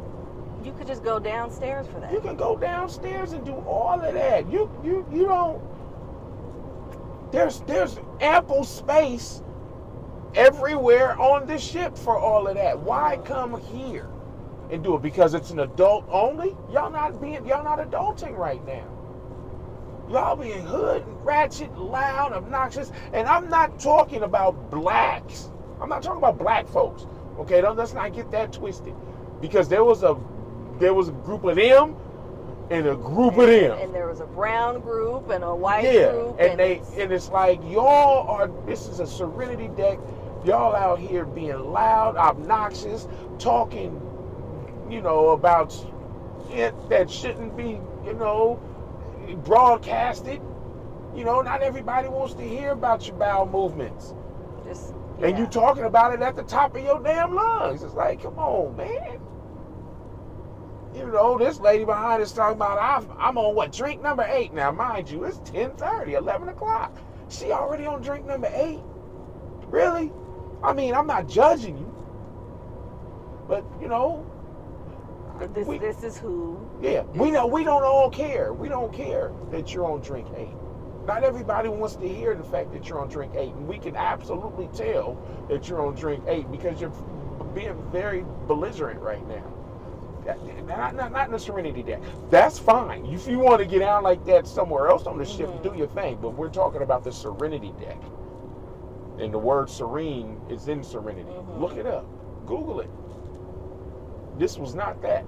Speaker 1: You could just go downstairs for that.
Speaker 2: You can go downstairs and do all of that. You don't. There's ample space everywhere on the ship for all of that. Why come here and do it? Because it's an adult only? Y'all not adulting right now. Y'all being hood, ratchet, loud, obnoxious, and I'm not talking about blacks. I'm not talking about black folks. Okay, let's not get that twisted. Because there was a group of them and a group of them.
Speaker 1: And there was a brown group and a white group.
Speaker 2: And it's like this is a Serenity deck. Y'all out here being loud, obnoxious, talking, about it that shouldn't be, broadcasted. Not everybody wants to hear about your bowel movements. And you talking about it at the top of your damn lungs. It's like, come on, man. This lady behind us talking about, I'm on drink number 8 now. Mind you, it's 10:30, 11 o'clock. She already on drink number 8? Really? I mean, I'm not judging you. But,
Speaker 1: This is who.
Speaker 2: Yeah, we don't all care. We don't care that you're on drink 8. Not everybody wants to hear the fact that you're on drink 8. And we can absolutely tell that you're on drink 8 because you're being very belligerent right now. Not in the Serenity deck. That's fine. If you want to get out like that somewhere else on the ship, do your thing. But we're talking about the Serenity deck. And the word serene is in Serenity. Look it up. Google it. This was not that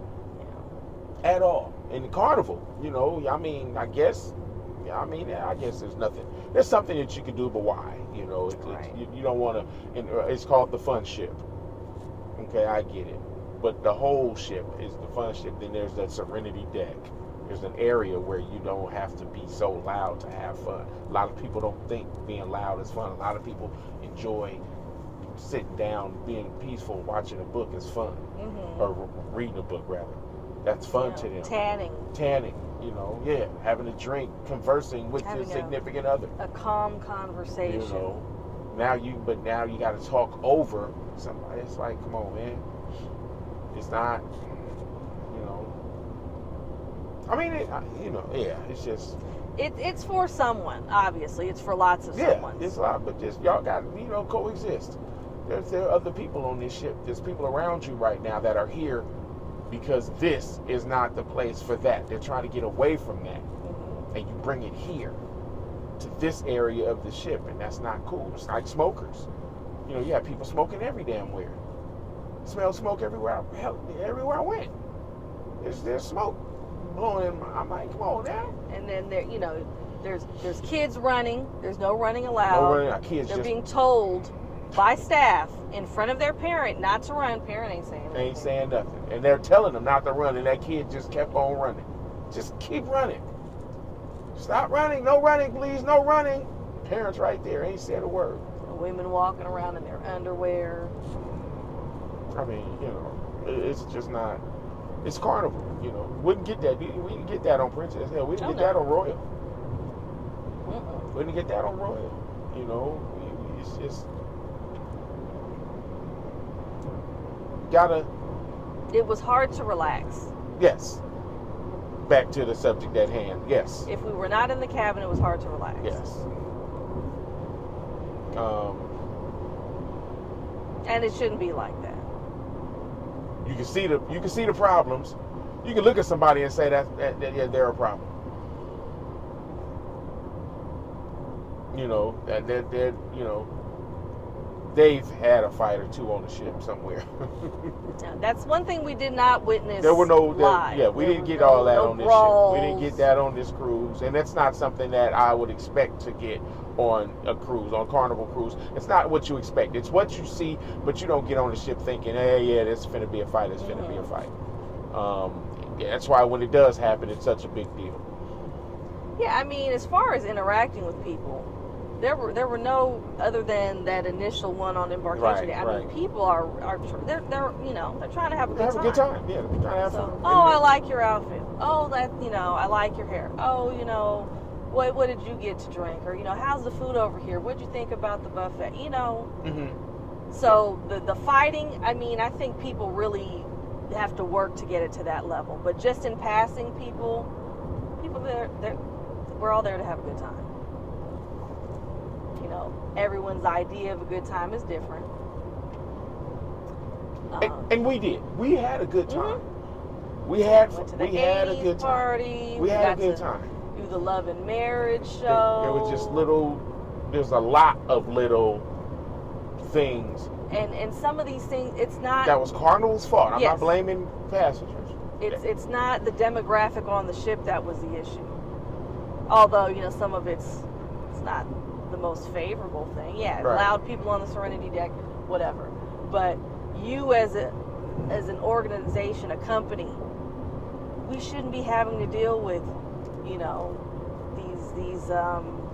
Speaker 2: at all. In the Carnival, I guess there's nothing. There's something that you can do, but why? You don't want to. It's called the fun ship. Okay, I get it. But the whole ship is the fun ship. Then there's that Serenity deck. There's an area where you don't have to be so loud to have fun. A lot of people don't think being loud is fun. A lot of people enjoy sitting down, being peaceful, watching a book is fun. Or reading a book, rather. That's fun to them. Tanning, having a drink, conversing with your significant other.
Speaker 1: A calm conversation.
Speaker 2: Now you got to talk over somebody. It's like, come on, man. It's not, I mean, it's just.
Speaker 1: It's for someone, obviously. It's for lots of someone.
Speaker 2: Yeah, it's a lot, but just y'all got to, coexist. There are other people on this ship. There's people around you right now that are here because this is not the place for that. They're trying to get away from that. And you bring it here to this area of the ship, and that's not cool. It's like smokers. You have people smoking every damn where. Smell smoke everywhere I went. There's smoke blowing in I'm like, come on now.
Speaker 1: And then There's kids running. There's no running allowed.
Speaker 2: No running. Our kids
Speaker 1: They're
Speaker 2: just
Speaker 1: being told by staff in front of their parent not to run. Parent ain't saying anything.
Speaker 2: ain't saying nothing, and they're telling them not to run, and that kid just kept on running. Just keep running. Stop running. No running, please. No running. Parents right there ain't said a word.
Speaker 1: Women walking around in their underwear.
Speaker 2: I mean, it's just not. It's Carnival, Wouldn't get that. We didn't get that on Princess. Hell, we didn't get that on Royal. We didn't get that on Royal. It's just gotta.
Speaker 1: It was hard to relax.
Speaker 2: Yes. Back to the subject at hand. Yes.
Speaker 1: If we were not in the cabin, it was hard to relax.
Speaker 2: Yes.
Speaker 1: And it shouldn't be like that.
Speaker 2: You can see the problems. You can look at somebody and say that yeah, they're a problem. That they're they've had a fight or two on the ship somewhere.
Speaker 1: Now, that's one thing we did not witness.
Speaker 2: There were no
Speaker 1: live.
Speaker 2: we didn't get all that on this
Speaker 1: brawls.
Speaker 2: ship. We didn't get that on this cruise, and that's not something that I would expect to get on a cruise, on Carnival cruise. It's not what you expect. It's what you see, but you don't get on the ship thinking, hey, yeah, this is finna be a fight. It's finna be a fight. That's why when it does happen, it's such a big deal.
Speaker 1: Yeah, I mean, as far as interacting with people, there were no other than that initial one on embarkation.
Speaker 2: Right,
Speaker 1: I mean, people are they're trying to have a good time.
Speaker 2: Have a good time. Yeah, they're trying to have fun.
Speaker 1: Oh, I like your outfit. Oh, that I like your hair. Oh, what did you get to drink? Or how's the food over here? What'd you think about the buffet? So the fighting. I mean, I think people really have to work to get it to that level. But just in passing, people we're all there to have a good time. Everyone's idea of a good time is different.
Speaker 2: And we did. We had a good time.
Speaker 1: Mm-hmm.
Speaker 2: We had
Speaker 1: a good
Speaker 2: party. We had a good time.
Speaker 1: Do the Love and Marriage show.
Speaker 2: There was just there's a lot of little things.
Speaker 1: And some of these things, it's not.
Speaker 2: That was Carnival's fault. I'm
Speaker 1: Yes.
Speaker 2: not blaming passengers.
Speaker 1: It's not the demographic on the ship that was the issue. Although, some of it's not the most favorable thing. Yeah,
Speaker 2: Right.
Speaker 1: Loud people on the Serenity deck, whatever. But you as an organization, a company, we shouldn't be having to deal with, these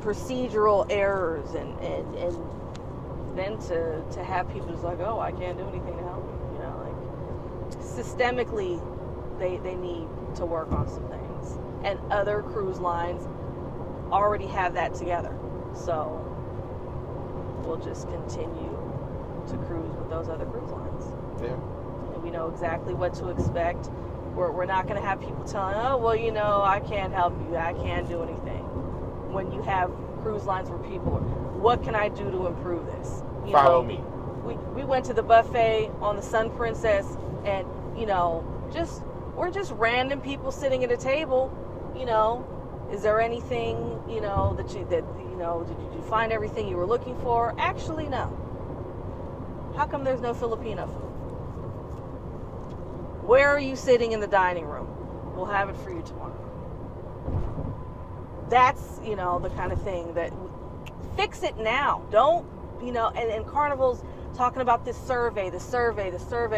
Speaker 1: procedural errors and then to have people just like, oh, I can't do anything to help you. Systemically they need to work on some things. And other cruise lines already have that together. So we'll just continue to cruise with those other cruise lines.
Speaker 2: Yeah.
Speaker 1: And we know exactly what to expect. We're not going to have people telling, oh, well, I can't help you. I can't do anything. When you have cruise lines where people are, what can I do to improve this?
Speaker 2: Follow me.
Speaker 1: We went to the buffet on the Sun Princess, and we're just random people sitting at a table. Is there anything did you find everything you were looking for? Actually, no. How come there's no Filipino food? Where are you sitting in the dining room? We'll have it for you tomorrow. That's the kind of thing that fix it now. Don't and Carnival's talking about this survey.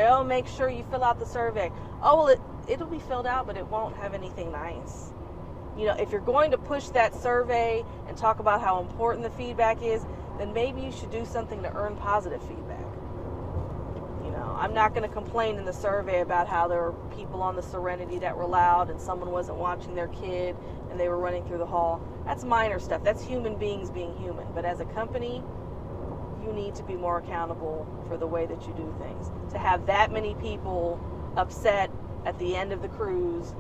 Speaker 1: Oh, make sure you fill out the survey. Oh, well, it'll be filled out, but it won't have anything nice. If you're going to push that survey and talk about how important the feedback is, then maybe you should do something to earn positive feedback. I'm not going to complain in the survey about how there were people on the Serenity that were loud and someone wasn't watching their kid and they were running through the hall. That's minor stuff. That's human beings being human. But as a company, you need to be more accountable for the way that you do things. To have that many people upset at the end of the cruise,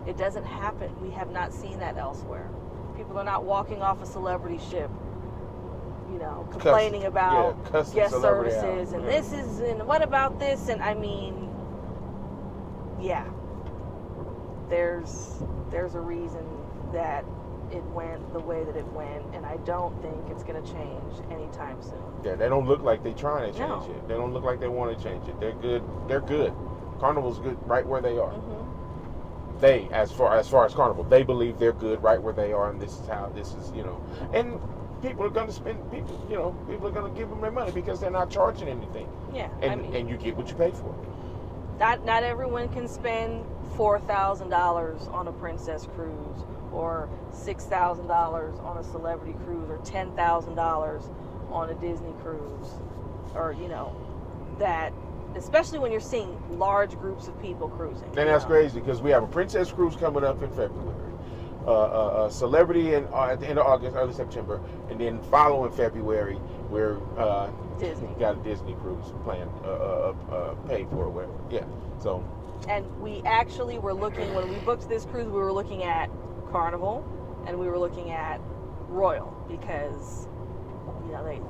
Speaker 1: it doesn't happen. We have not seen that elsewhere. People are not walking off a celebrity ship, complaining about guest services and this is, and what about this? And I mean, yeah, there's a reason that it went the way that it went, and I don't think it's going to change anytime soon.
Speaker 2: Yeah, they don't look like they're trying to change
Speaker 1: No.
Speaker 2: it. They don't look like they want to change it. They're good. Carnival's good right where they are.
Speaker 1: Mm-hmm.
Speaker 2: as far as Carnival, they believe they're good right where they are, and this is how this is, and people are going to people are going to give them their money because they're not charging anything.
Speaker 1: Yeah,
Speaker 2: and you get what you pay for.
Speaker 1: Not everyone can spend $4,000 on a princess cruise, or $6,000 on a celebrity cruise, or $10,000 on a Disney cruise, or that. Especially when you're seeing large groups of people cruising.
Speaker 2: And that's crazy because we have a princess cruise coming up in February, a celebrity at the end of August, early September, and then following February, we're
Speaker 1: Disney.
Speaker 2: got a Disney cruise planned, paid for or whatever. Yeah. So.
Speaker 1: And we actually were looking, when we booked this cruise, we were looking at Carnival and we were looking at Royal because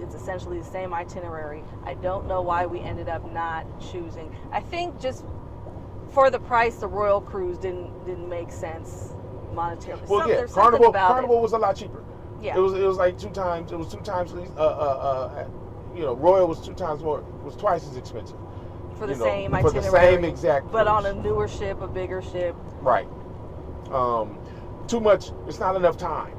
Speaker 1: it's essentially the same itinerary. I don't know why we ended up not choosing. I think just for the price, the Royal cruise didn't make sense monetarily.
Speaker 2: Well, yeah, Carnival was a lot cheaper.
Speaker 1: Yeah,
Speaker 2: it was like 2 times. It was 2 times. Royal was 2 times more. Was twice as expensive
Speaker 1: for the same itinerary.
Speaker 2: For the same exact.
Speaker 1: But
Speaker 2: cruise.
Speaker 1: on a newer ship, a bigger ship.
Speaker 2: Right. Too much. It's not enough time.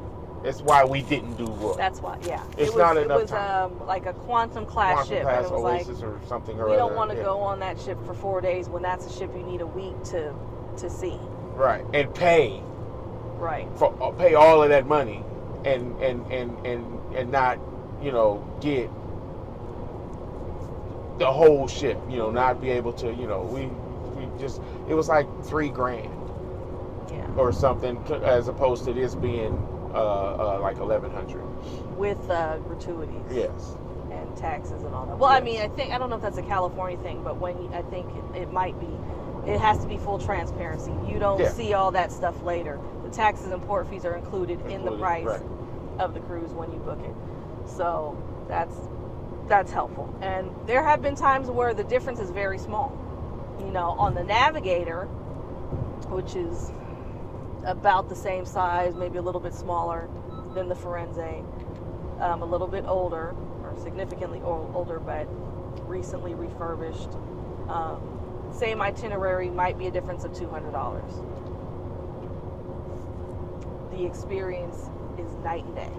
Speaker 2: That's why we didn't do Royal.
Speaker 1: That's why, yeah.
Speaker 2: It's not enough time.
Speaker 1: It was like a quantum class ship.
Speaker 2: Class,
Speaker 1: and it was
Speaker 2: Oasis
Speaker 1: like,
Speaker 2: or something.
Speaker 1: We don't want to go on that ship for 4 days when that's a ship you need a week to see.
Speaker 2: Right, and pay.
Speaker 1: Right.
Speaker 2: Pay all of that money, and not get the whole ship. Not be able to. We just it was like $3,000.
Speaker 1: Yeah.
Speaker 2: Or something, as opposed to this being like $1,100
Speaker 1: with gratuities.
Speaker 2: Yes.
Speaker 1: And taxes and all that. Well, yes. I don't know if that's a California thing, but I think it might be. It has to be full transparency. You don't see all that stuff later. The taxes and port fees are included in the price of the cruise when you book it. So that's helpful. And there have been times where the difference is very small. On the Navigator, which is about the same size, maybe a little bit smaller than the Firenze, a little bit older, or significantly older, but recently refurbished. Same itinerary, might be a difference of $200. The experience is night and day.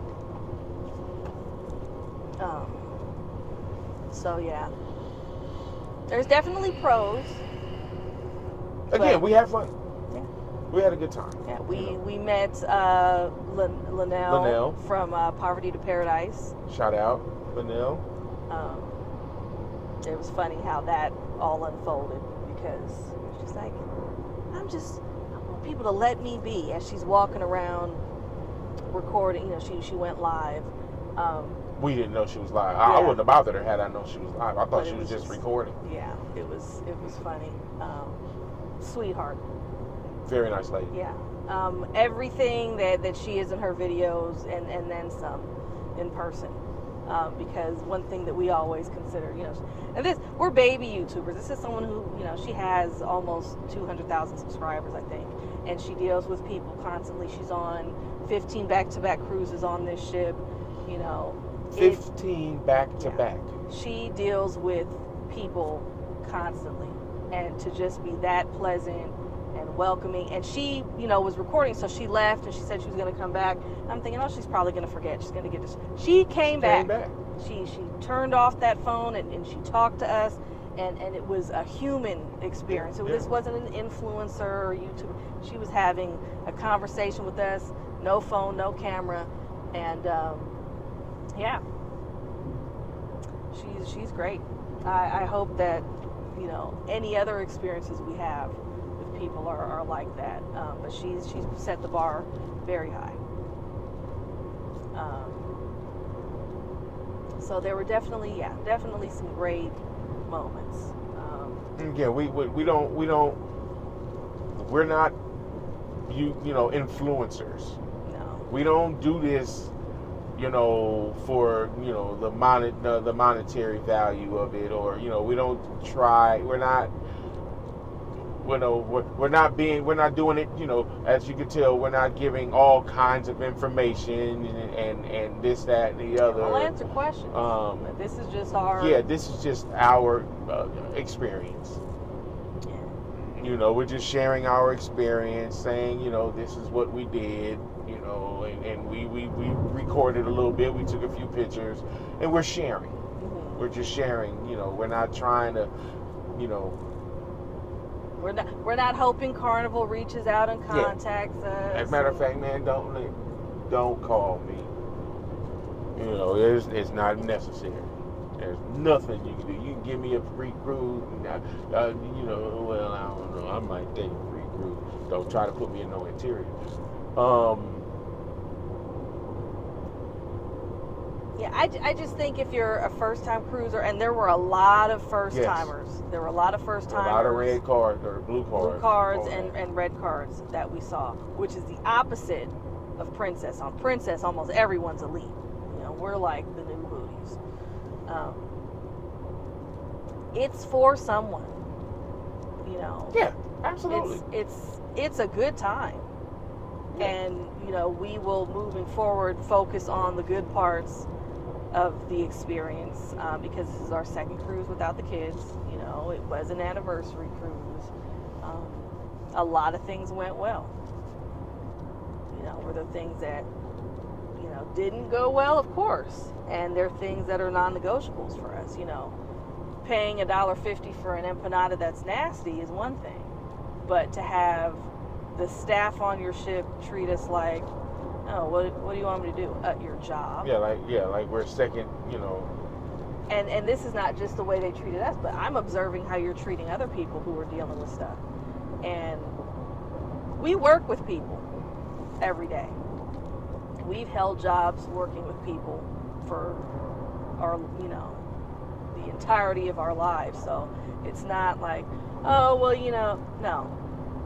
Speaker 1: So yeah, there's definitely pros.
Speaker 2: Again, we had fun. We had a good time.
Speaker 1: Yeah, we met Linnell from Poverty to Paradise.
Speaker 2: Shout out, Linnell.
Speaker 1: It was funny how that all unfolded because she's like, I want people to let me be, as she's walking around recording. She went live.
Speaker 2: We didn't know she was live. I wouldn't have bothered her had I known she was live. I thought she was just recording.
Speaker 1: Yeah, it was funny. Sweetheart.
Speaker 2: Very nice lady.
Speaker 1: Yeah. Everything that she is in her videos and then some in person. Because one thing that we always consider, and we're baby YouTubers. This is someone who, she has almost 200,000 subscribers, I think. And she deals with people constantly. She's on 15 back-to-back cruises on this ship,
Speaker 2: 15 back-to-back.
Speaker 1: She deals with people constantly. And to just be that pleasant and welcoming, and she was recording, so she left and she said she was going to come back. I'm thinking, she's probably going to forget, she's going to get this. She came back. She turned off that phone and she talked to us, and it was a human experience. This wasn't an influencer or YouTuber. She was having a conversation with us, no phone, no camera, and she's great. I hope that any other experiences we have with people are like that. But she's set the bar very high. So there were definitely some great moments.
Speaker 2: We're not influencers.
Speaker 1: No.
Speaker 2: We don't do this for the monetary value of it, or we don't try. We're not doing it. As you can tell, we're not giving all kinds of information and this, that, and the other.
Speaker 1: We'll answer questions. This is just our.
Speaker 2: Yeah, this is just our experience.
Speaker 1: Yeah.
Speaker 2: You know, we're just sharing our experience, saying, you know, this is what we did, you know, and we recorded a little bit, we took a few pictures, and we're sharing.
Speaker 1: Mm-hmm.
Speaker 2: We're just sharing, you know, we're not trying to, you know.
Speaker 1: We're not hoping Carnival reaches out and contacts us.
Speaker 2: As a matter of fact, man, don't call me. You know, it's not necessary. There's nothing you can do. You can give me a free cruise. You know, well, I don't know. I might take a free cruise. Don't try to put me in no interior.
Speaker 1: Yeah, I just think if you're a first-time cruiser, and there were a lot of first-timers. Yes. There were a lot of first-timers.
Speaker 2: A lot of red cards or blue cards.
Speaker 1: Blue cards and red cards that we saw, which is the opposite of Princess. On Princess, almost everyone's elite. You know, we're like the new booties. It's for someone. You know.
Speaker 2: Yeah, absolutely.
Speaker 1: It's a good time. Yeah. And, you know, we will, moving forward, focus on the good parts of the experience, because this is our second cruise without the kids. You know, it was an anniversary cruise. A lot of things went well. You know, were there things that, you know, didn't go well? Of course. And there are things that are non-negotiables for us. You know, paying $1.50 for an empanada that's nasty is one thing, but to have the staff on your ship treat us like, oh, what do you want me to do? Your job.
Speaker 2: Yeah, like we're second, you know.
Speaker 1: And this is not just the way they treated us, but I'm observing how you're treating other people who are dealing with stuff. And we work with people every day. We've held jobs working with people for our, you know, the entirety of our lives. So it's not like, oh, well, you know, no.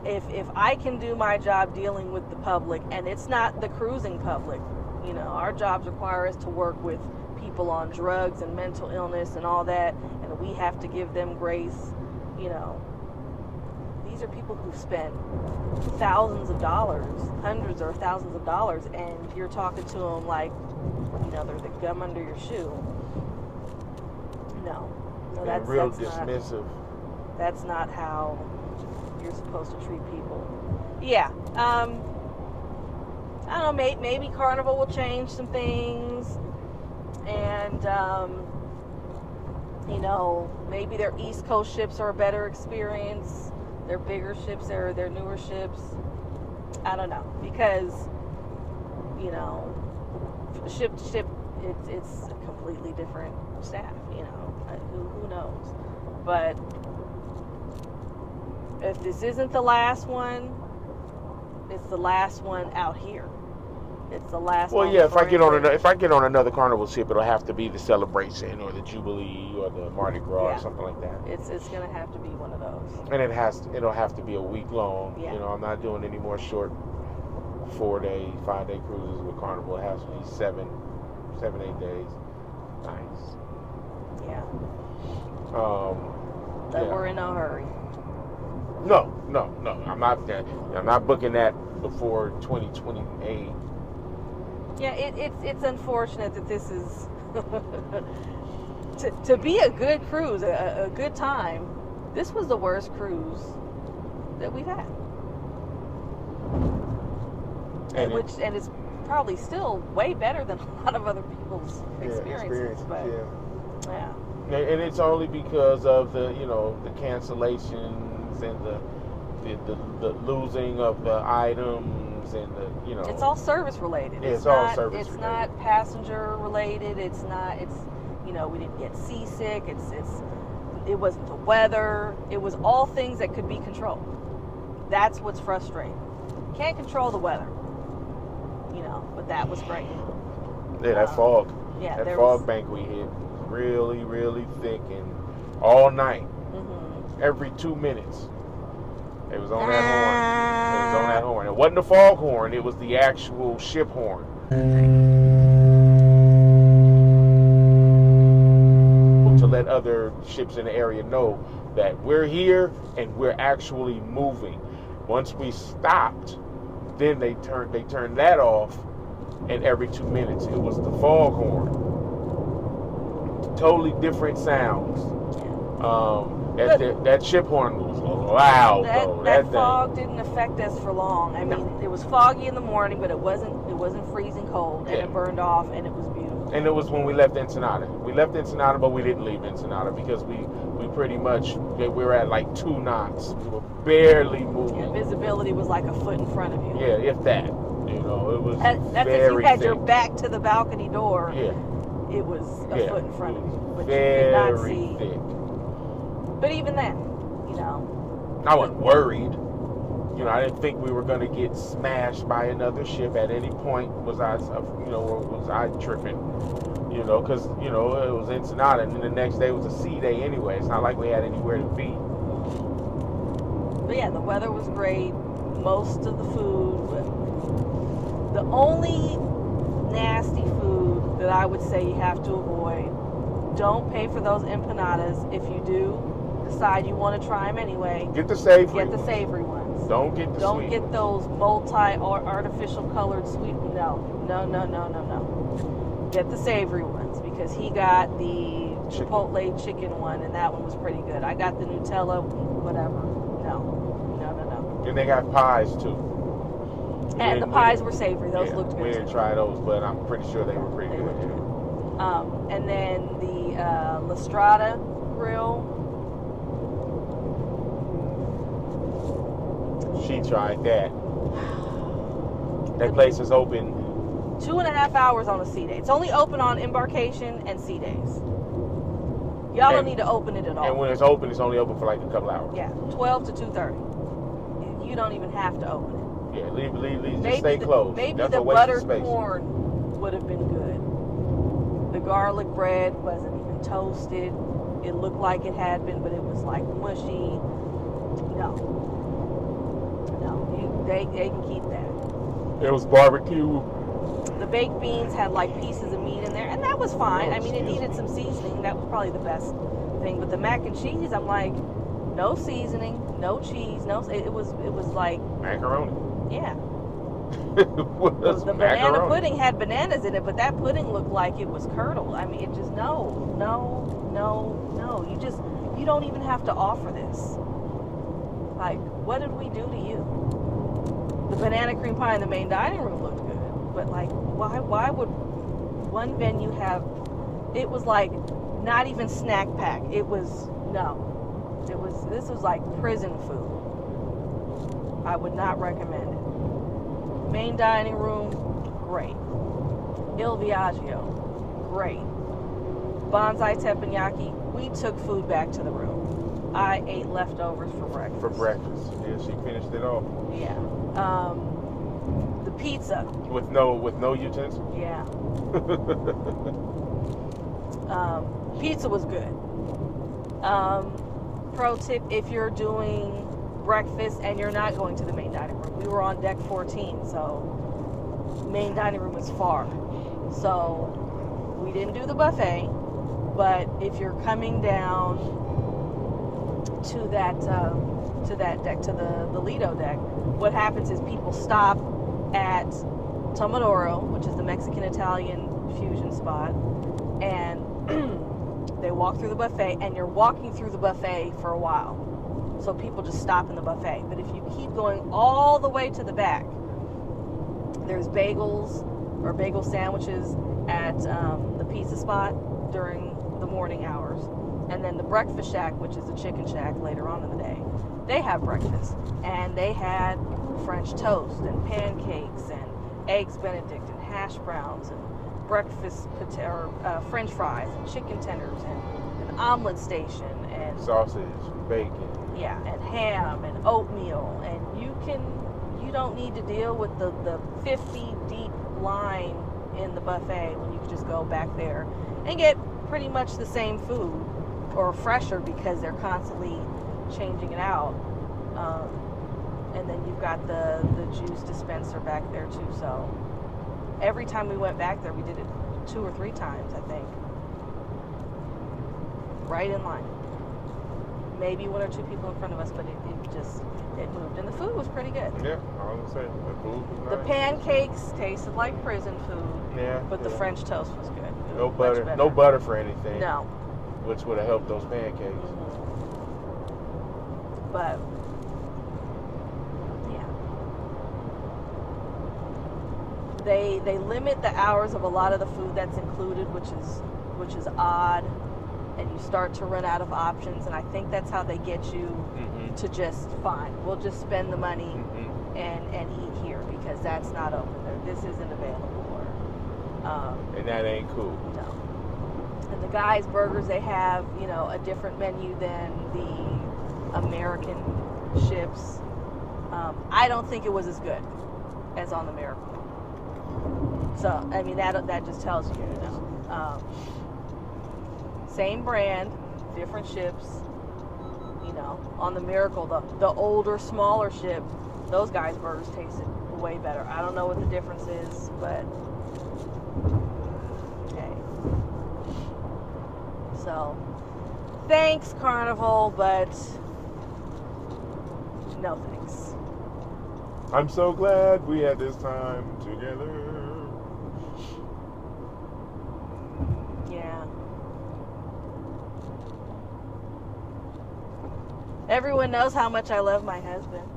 Speaker 1: If I can do my job dealing with the public, and it's not the cruising public, you know, our jobs require us to work with people on drugs and mental illness and all that, and we have to give them grace. You know, these are people who spent thousands of dollars, hundreds or thousands of dollars, and you're talking to them like, you know, they're the gum under your shoe. No,
Speaker 2: that's dismissive.
Speaker 1: That's not how you're supposed to treat people. Yeah. I don't know, maybe Carnival will change some things, and you know, maybe their East Coast ships are a better experience. Their bigger ships, their newer ships. I don't know, because, you know, ship to ship, it's a completely different staff. You know, who knows? But if this isn't the last one, it's the last one out here. It's the last one.
Speaker 2: Well, yeah, if I get on another Carnival ship, it'll have to be the Celebration or the Jubilee or the Mardi Gras or something like that.
Speaker 1: It's gonna have to be one of those.
Speaker 2: And it'll have to be a week long.
Speaker 1: Yeah.
Speaker 2: You know, I'm not doing any more short 4-day, 5-day cruises with Carnival. It has to be 7, 8 days. Nice.
Speaker 1: Yeah. But we're in no hurry.
Speaker 2: No. I'm not booking that before 2028.
Speaker 1: Yeah, it's unfortunate that this is to be a good cruise, a good time. This was the worst cruise that we've had, and it's probably still way better than a lot of other people's experiences. But yeah.
Speaker 2: And it's only because of the cancellations and the losing of the items and the.
Speaker 1: It's all service related.
Speaker 2: Yeah, it's all service
Speaker 1: It's
Speaker 2: related.
Speaker 1: not passenger related. It's we didn't get seasick. It wasn't the weather. It was all things that could be controlled. That's what's frustrating. Can't control the weather. But that was great.
Speaker 2: Yeah, that fog.
Speaker 1: Yeah,
Speaker 2: that fog bank we hit really, really thick and all night.
Speaker 1: Mm-hmm.
Speaker 2: Every 2 minutes. It was on that horn. It wasn't the fog horn. It was the actual ship horn. To let other ships in the area know that we're here and we're actually moving. Once we stopped, then they turned that off, and every 2 minutes it was the fog horn. Totally different sounds. That ship horn was loud though.
Speaker 1: That
Speaker 2: thing.
Speaker 1: fog didn't affect us for long. I mean, it was foggy in the morning, but it wasn't freezing cold, and it burned off, and it was beautiful.
Speaker 2: And it was when we left Ensenada. We left Ensenada, but we didn't leave Ensenada because we pretty much we were at like 2 knots. We were barely moving.
Speaker 1: And visibility was like a foot in front of you.
Speaker 2: Yeah, if that. You know, it was
Speaker 1: That's
Speaker 2: very
Speaker 1: if you had
Speaker 2: thick.
Speaker 1: your back to the balcony door.
Speaker 2: Yeah.
Speaker 1: It was a foot in front of you, but
Speaker 2: very
Speaker 1: you could not see.
Speaker 2: thick.
Speaker 1: But even then, you know,
Speaker 2: I wasn't worried. You know, I didn't think we were going to get smashed by another ship at any point. Was I tripping? You know, because, you know, it was Ensenada, and then the next day was a sea day anyway. It's not like we had anywhere to be.
Speaker 1: But yeah, the weather was great. Most of the food. The only nasty food that I would say you have to avoid, don't pay for those empanadas. If you do decide you want to try them anyway,
Speaker 2: get the savory
Speaker 1: ones.
Speaker 2: Don't get the
Speaker 1: Don't
Speaker 2: sweet
Speaker 1: get those multi or artificial colored sweet. No. Get the savory ones, because he got the Chipotle chicken one, and that one was pretty good. I got the Nutella, whatever. No.
Speaker 2: And they got pies too.
Speaker 1: And the pies were savory. Those looked good.
Speaker 2: We didn't try those, but I'm pretty sure they were pretty good too.
Speaker 1: And then the Lastrada grill.
Speaker 2: She tried that. That place is open
Speaker 1: 2.5 hours on a sea day. It's only open on embarkation and sea days. Y'all don't need to open it at all.
Speaker 2: And when it's open, it's only open for like a couple hours.
Speaker 1: Yeah, 12 to 2:30. You don't even have to open it.
Speaker 2: Yeah, leave. Just stay closed.
Speaker 1: Maybe
Speaker 2: That's
Speaker 1: the
Speaker 2: a waste
Speaker 1: buttered
Speaker 2: of space.
Speaker 1: corn would have been good. The garlic bread wasn't even toasted. It looked like it had been, but it was like mushy. No, they can keep that.
Speaker 2: It was barbecue.
Speaker 1: The baked beans had like pieces of meat in there, and that was fine. I mean, it needed some seasoning. That was probably the best thing. But the mac and cheese, I'm like, no seasoning, no cheese, no. It was like
Speaker 2: macaroni.
Speaker 1: Yeah.
Speaker 2: The
Speaker 1: banana pudding had bananas in it, but that pudding looked like it was curdled. I mean, it just no. You don't even have to offer this. Like, what did we do to you? The banana cream pie in the main dining room looked good, but like, why would one venue have? It was like not even snack pack. This was like prison food. I would not recommend it. Main dining room, great. Il Viaggio, great. Bonsai teppanyaki, we took food back to the room. I ate leftovers for breakfast.
Speaker 2: Yeah, she finished it off.
Speaker 1: Yeah. The pizza.
Speaker 2: With no utensil?
Speaker 1: Yeah. Pizza was good. Pro tip, if you're doing breakfast and you're not going to the main dining room. We were on deck 14, so main dining room was far. So we didn't do the buffet, but if you're coming down to that deck, to the Lido deck, what happens is people stop at Tomodoro, which is the Mexican-Italian fusion spot, and they walk through the buffet, and you're walking through the buffet for a while. So people just stop in the buffet. But if you keep going all the way to the back, there's bagels or bagel sandwiches at the pizza spot during the morning hours. And then the breakfast shack, which is a chicken shack later on in the day, they have breakfast. And they had French toast and pancakes and eggs Benedict and hash browns and breakfast French fries and chicken tenders and an omelet station and
Speaker 2: sausage, bacon.
Speaker 1: Yeah, and ham and oatmeal, and you don't need to deal with the 50 deep line in the buffet when you can just go back there and get pretty much the same food or fresher because they're constantly changing it out. And then you've got the juice dispenser back there too. So every time we went back there, we did it 2 or 3 times, I think. Right in line. Maybe 1 or 2 people in front of us, but it moved. And the food was pretty good.
Speaker 2: Yeah, I was going to say, the food was nice.
Speaker 1: The pancakes tasted like prison food.
Speaker 2: Yeah.
Speaker 1: But the French toast was good.
Speaker 2: No butter for anything.
Speaker 1: No.
Speaker 2: Which would have helped those pancakes.
Speaker 1: Mm-hmm. But yeah, they limit the hours of a lot of the food that's included, which is odd, and you start to run out of options. And I think that's how they get you to just fine. We'll just spend the money and eat here because that's not open. This isn't available.
Speaker 2: And that ain't cool.
Speaker 1: No. And the guys' burgers, they have, a different menu than the American ships. I don't think it was as good as on the Miracle. So, I mean, that just tells you, same brand, different ships. On the Miracle, the older, smaller ship, those guys' burgers tasted way better. I don't know what the difference is, but hey. So, thanks, Carnival, but no thanks.
Speaker 2: I'm so glad we had this time together.
Speaker 1: Yeah. Everyone knows how much I love my husband.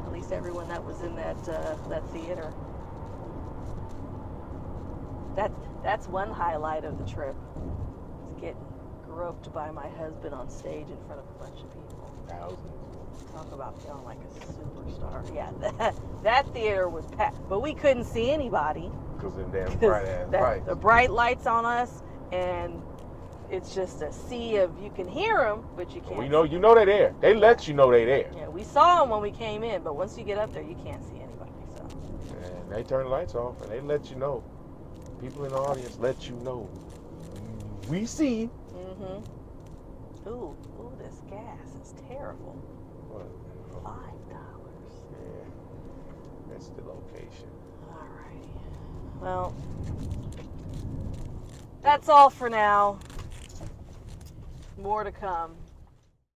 Speaker 1: At least everyone that was in that theater. That's one highlight of the trip. Is getting groped by my husband on stage in front of a bunch of people.
Speaker 2: Thousands.
Speaker 1: Talk about feeling like a superstar. Yeah, that theater was packed, but we couldn't see anybody.
Speaker 2: Because them damn bright ass lights.
Speaker 1: The bright lights on us, and it's just a sea of, you can hear them, but you can't.
Speaker 2: Well, you know they're there. They let you know they're there.
Speaker 1: Yeah, we saw them when we came in, but once you get up there, you can't see anybody. So.
Speaker 2: And they turn the lights off, and they let you know. People in the audience let you know. We see you.
Speaker 1: Ooh, this gas is terrible.
Speaker 2: What?
Speaker 1: $5.
Speaker 2: Yeah, that's the location.
Speaker 1: Alrighty. Well, that's all for now. More to come.